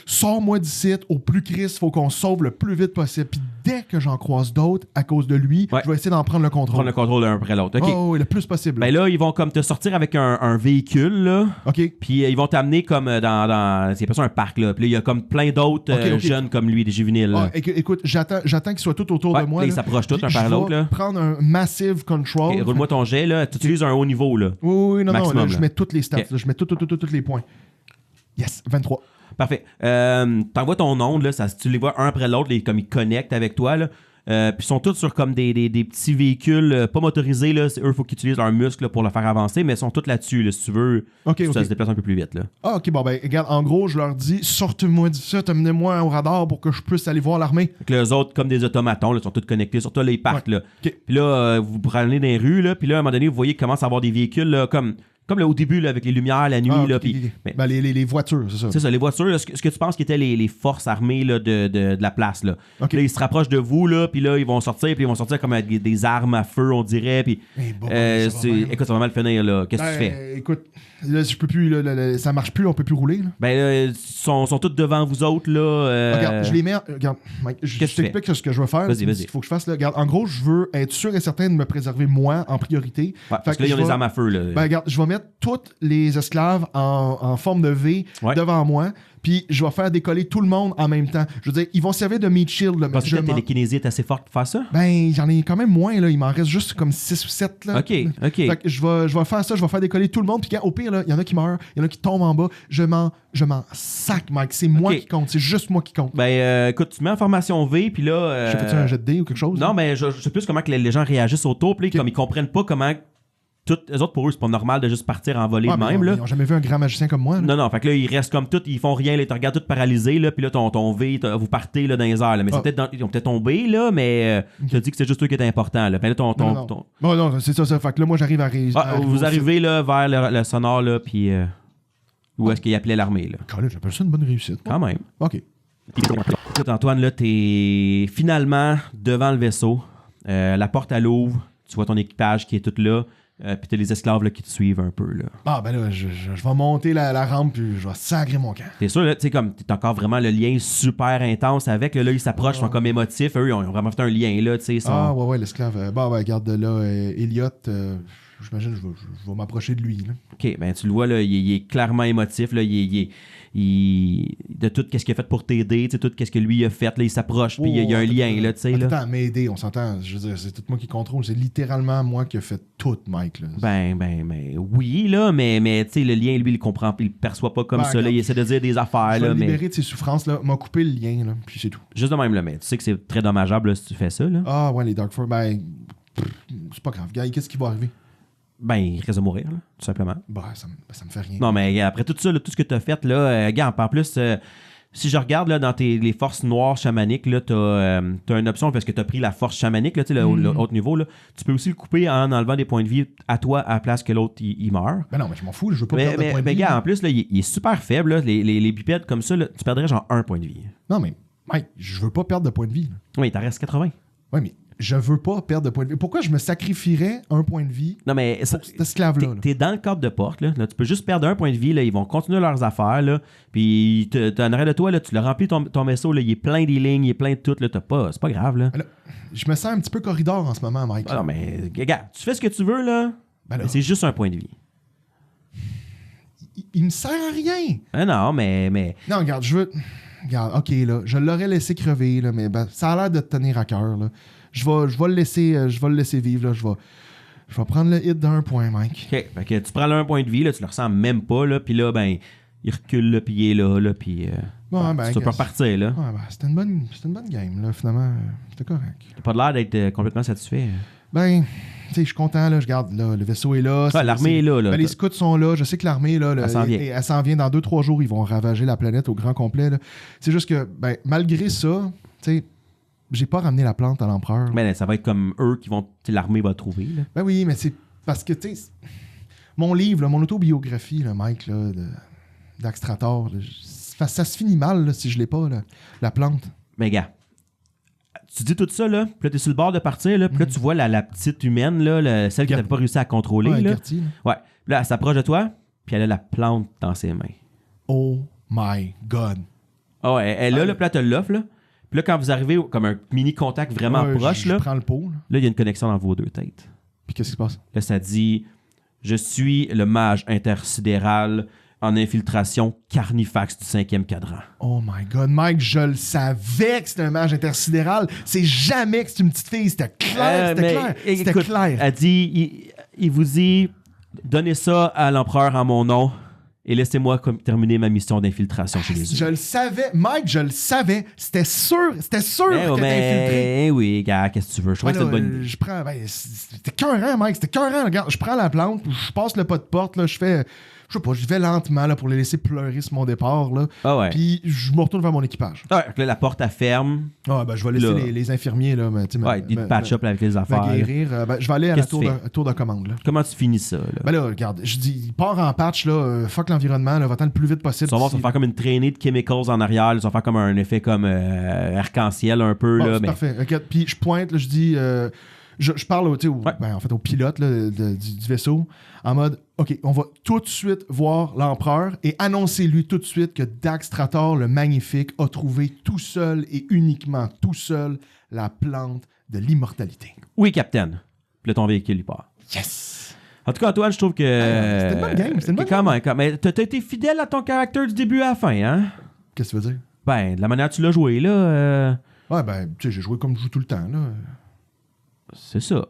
Sors-moi d'ici, au plus Christ, faut qu'on sauve le plus vite possible. Puis dès que j'en croise d'autres, à cause de lui, je vais essayer d'en prendre le contrôle. Prendre le contrôle l'un après l'autre, OK. Oh, oui, le plus possible. Ben là, ils vont comme te sortir avec un véhicule, là. OK. Puis ils vont t'amener comme dans c'est pas ça un parc, là. Puis là, il y a comme plein d'autres jeunes comme lui, des juvéniles, là. Écoute, j'attends qu'ils soient tout autour de moi. Là, ils s'approchent tous un par l'autre, là. Prendre un massive control. OK, roule-moi ton jet, là. Tu utilises un haut niveau, là. Oui, non, maximum, là, je là. mets toutes les stats. Là, je mets tous les points. Yes, 23. Parfait. T'envoies ton onde, là, tu les vois un après l'autre, comme ils connectent avec toi, là. Puis ils sont tous sur comme des petits véhicules pas motorisés, là. Eux, il faut qu'ils utilisent leurs muscles là, pour le faire avancer, mais ils sont tous là-dessus, là, si tu veux. Ça se déplace un peu plus vite, là. Ah, OK, bon, ben, regarde, en gros, je leur dis, sortez-moi du site, amenez-moi au radar pour que je puisse aller voir l'armée. Fait que les autres, comme des automatons, là, sont tous connectés. Surtout, là, ils partent, là. Okay. Puis là, vous prenez dans les rues, là. Puis là, à un moment donné, vous voyez qu'il commence à avoir des véhicules, là, comme là, au début, là, avec les lumières, la nuit. Là, okay. Ben, les voitures, c'est ça. C'est ça, les voitures. Là, ce que tu penses qui étaient les forces armées là, de la place. Là. Okay. Là, ils se rapprochent de vous, là, puis là, ils vont sortir comme avec des armes à feu, on dirait. Puis, écoute, ça va mal finir. Là. Qu'est-ce que tu fais? Écoute, là, je peux plus, là, ça marche plus, on peut plus rouler. Là. Ben, ils sont tous devant vous autres. Là, Regarde, je les mets. Regarde, Mike, je t'explique ce que je veux faire. Vas-y. Il faut que je fasse. Là. Regarde, en gros, je veux être sûr et certain de me préserver moi en priorité. Ouais, parce que là, ils ont des armes à feu. Là. Ben, regarde, je vais mettre toutes les esclaves en forme de V devant moi. Puis je vais faire décoller tout le monde en même temps. Je veux dire, ils vont servir de meat shield. Là, parce que la télékinésie est assez forte pour faire ça? Ben, j'en ai quand même moins. Là. Il m'en reste juste comme 6 ou 7. Là. OK. Fait que je vais faire ça. Je vais faire décoller tout le monde. Puis au pire, il y en a qui meurent. Il y en a qui tombent en bas. Je m'en sac, Mike. C'est moi qui compte. C'est juste moi qui compte. Ben, écoute, tu mets en formation V. Puis là... Je fais-tu un jet de dés ou quelque chose? Non, mais je sais plus comment que les gens réagissent autour. Puis comme ils comprennent pas comment... Les autres, pour eux, c'est pas normal de juste partir en volée de même. Ils n'ont jamais vu un grand magicien comme moi. Là. Non, fait que là, ils restent comme tout, ils font rien, là, ils te regardent tout paralysés, là, puis là, ton V, vous partez là, dans les airs. Là, mais ils ont peut-être tombé, là, mais tu te dis que c'est juste toi qui est important. Là. Puis là, non, c'est ça. Fait que là, moi, j'arrive à réussir. Vous arrivez là, vers le sonore, là, puis où est-ce qu'il appelait l'armée? Là. J'appelle ça une bonne réussite. Quand même. OK. Écoute, Antoine, là, t'es finalement devant le vaisseau. La porte, elle ouvre. Tu vois ton équipage qui est tout là. Puis t'as les esclaves là, qui te suivent un peu. Là. Ah, ben là, je vais monter la rampe puis je vais sacrer mon camp. T'es sûr, là, tu sais, comme t'es encore vraiment le lien super intense avec. Là, ils s'approchent, ils sont comme émotifs. Eux, ils ont vraiment fait un lien, là, tu sais. Ah, ouais, l'esclave. Bah, ouais, regarde là, Elliot, j'imagine, je vais m'approcher de lui. Là. OK, ben tu le vois, là, il est clairement émotif. Là, de tout ce qu'il a fait pour t'aider, tout ce que lui a fait, là, il s'approche, puis il y a un lien, là, tu sais. Attends, m'aider, on s'entend. Je veux dire, c'est tout moi qui contrôle. C'est littéralement moi qui ai fait tout, Mike. Là. Ben, oui, là, mais tu sais, le lien, lui, il comprend, il le perçoit pas comme ça, là, il essaie de dire des affaires, là. Libérer de ses souffrances, là, m'a coupé le lien, là, puis c'est tout. Juste de même, là, mais tu sais que c'est très dommageable, là, si tu fais ça, là. Ah, ouais, les Dark Force, ben, c'est pas grave. Gars, qu'est-ce qui va arriver? Ben, il risque de mourir, là, tout simplement. Ben, ça me fait rien. Non, mais après tout ça, là, tout ce que tu as fait, là, gars, en plus, si je regarde là, dans les forces noires chamaniques, là, t'as une option parce que tu as pris la force chamanique, là, le haut niveau. Là, tu peux aussi le couper en enlevant des points de vie à toi à la place que l'autre il meurt. Ben non, mais je m'en fous, je veux pas perdre de points de vie. Mais gars, en plus, là, il est super faible. Là, les bipèdes comme ça, là, tu perdrais genre 1 point de vie. Non, mais Mike, je veux pas perdre de points de vie. Là. Oui, il t'en reste 80. Oui, mais Je veux pas perdre de point de vie. Pourquoi je me sacrifierais un point de vie Non, mais pour cet esclave-là? Là? t'es dans le cadre de porte. Là. Tu peux juste perdre un point de vie. Là. Ils vont continuer leurs affaires. Là. Puis, t'en arrêt de toi. Là. Tu l'as rempli ton vaisseau. Là. Il est plein des lignes. Il est plein de tout. Là. C'est pas grave. Là. Là, je me sens un petit peu corridor en ce moment, Mike. Ah non, mais regarde, tu fais ce que tu veux. Là. Ben là. Mais c'est juste un point de vie. Il me sert à rien. Ah non, mais... Non, regarde, Regarde, OK, là, je l'aurais laissé crever, là, mais ben, ça a l'air de te tenir à cœur, là. Je vais le laisser vivre, là. Je vais prendre le hit d'un point, Mike. OK. Fait que tu prends là un point de vie, là, tu le ressens même pas, là, puis là, ben, il recule, là, puis il est là, puis tu peux repartir, là. Ouais, ben, c'était une bonne game, là, finalement. C'était correct. T'as pas l'air d'être complètement satisfait. Ben, tu sais, je suis content, là, je garde, là, le vaisseau est là. Ouais, l'armée est là. Ben, les scouts sont là. Je sais que l'armée, là, Elle s'en vient. elle s'en vient dans 2-3 jours. Ils vont ravager la planète au grand complet, là. C'est juste que, ben, malgré ça, tu sais, j'ai pas ramené la plante à l'empereur. Mais ça va être comme eux qui vont... L'armée va trouver, là. Ben oui, mais c'est parce que, tu sais, mon livre, là, mon autobiographie, là, Mike, là, d'Axtrator, ça se finit mal, là, si je l'ai pas, là, la plante. Mais gars, tu dis tout ça, là, puis là, t'es sur le bord de partir, là, puis là, tu vois la petite humaine, là, celle que t'avais pas réussi à contrôler, Ouais, là. Gertie, là. Ouais. Puis là, elle s'approche de toi, puis elle a la plante dans ses mains. Oh my God. Ah ouais, elle est là, puis là, t'as l'offre, là. Puis là, quand vous arrivez comme un mini contact vraiment Ouais, proche, je là, prends le pot, là. il y a une connexion dans vos deux têtes. Puis qu'est-ce qui se passe? Là, ça dit « Je suis le mage intersidéral en infiltration carnifax du 5e cadran. » Oh my God, Mike, je le savais que c'était un mage intersidéral. C'est jamais que c'est une petite fille. C'était clair, C'était écoute, clair. Elle dit il vous dit « Donnez ça à l'empereur en mon nom et laissez-moi terminer ma mission d'infiltration chez les Je le savais. Mike, je le savais. C'était sûr que t'es infiltré. Oui, gars, qu'est-ce que tu veux? Je crois que c'est une bonne idée. Je prends... Ben, c'était cœurant, Mike. C'était cœurant. Regarde, je prends la plante, je passe le pas de porte, là, je fais... Je sais pas, je vais lentement là, pour les laisser pleurer sur mon départ. Là. Ah ouais. Puis je me retourne vers mon équipage. Ah ouais, là, la porte, elle ferme. Ah, ben, je vais laisser les infirmiers. Là, Ils te patch up avec les affaires. Guérir. Ben, je vais aller à la tour de commande. Là. Comment tu finis ça? Là? Ben là, regarde, je dis, part en patch, là, fuck l'environnement, là, va-t'en le plus vite possible. Ça va faire comme une traînée de chemicals en arrière. Là, ça va faire comme un effet comme arc-en-ciel un peu. Bon, là, c'est mais... parfait. Okay. Puis je pointe, là, je dis... Je parle en fait, au pilote là, du vaisseau en mode OK, on va tout de suite voir l'empereur et annoncer-lui tout de suite que Daxtrator le Magnifique a trouvé tout seul et uniquement tout seul la plante de l'immortalité. Oui, capitaine. Puis là, ton véhicule, il part. Yes! En tout cas, Antoine, je trouve que. C'était une bonne game. C'était une bonne game. Quand même. T'as été fidèle à ton caractère du début à la fin, hein? Qu'est-ce que tu veux dire? Ben, de la manière que tu l'as joué, là. Ouais, ben, tu sais, j'ai joué comme je joue tout le temps, là. C'est ça.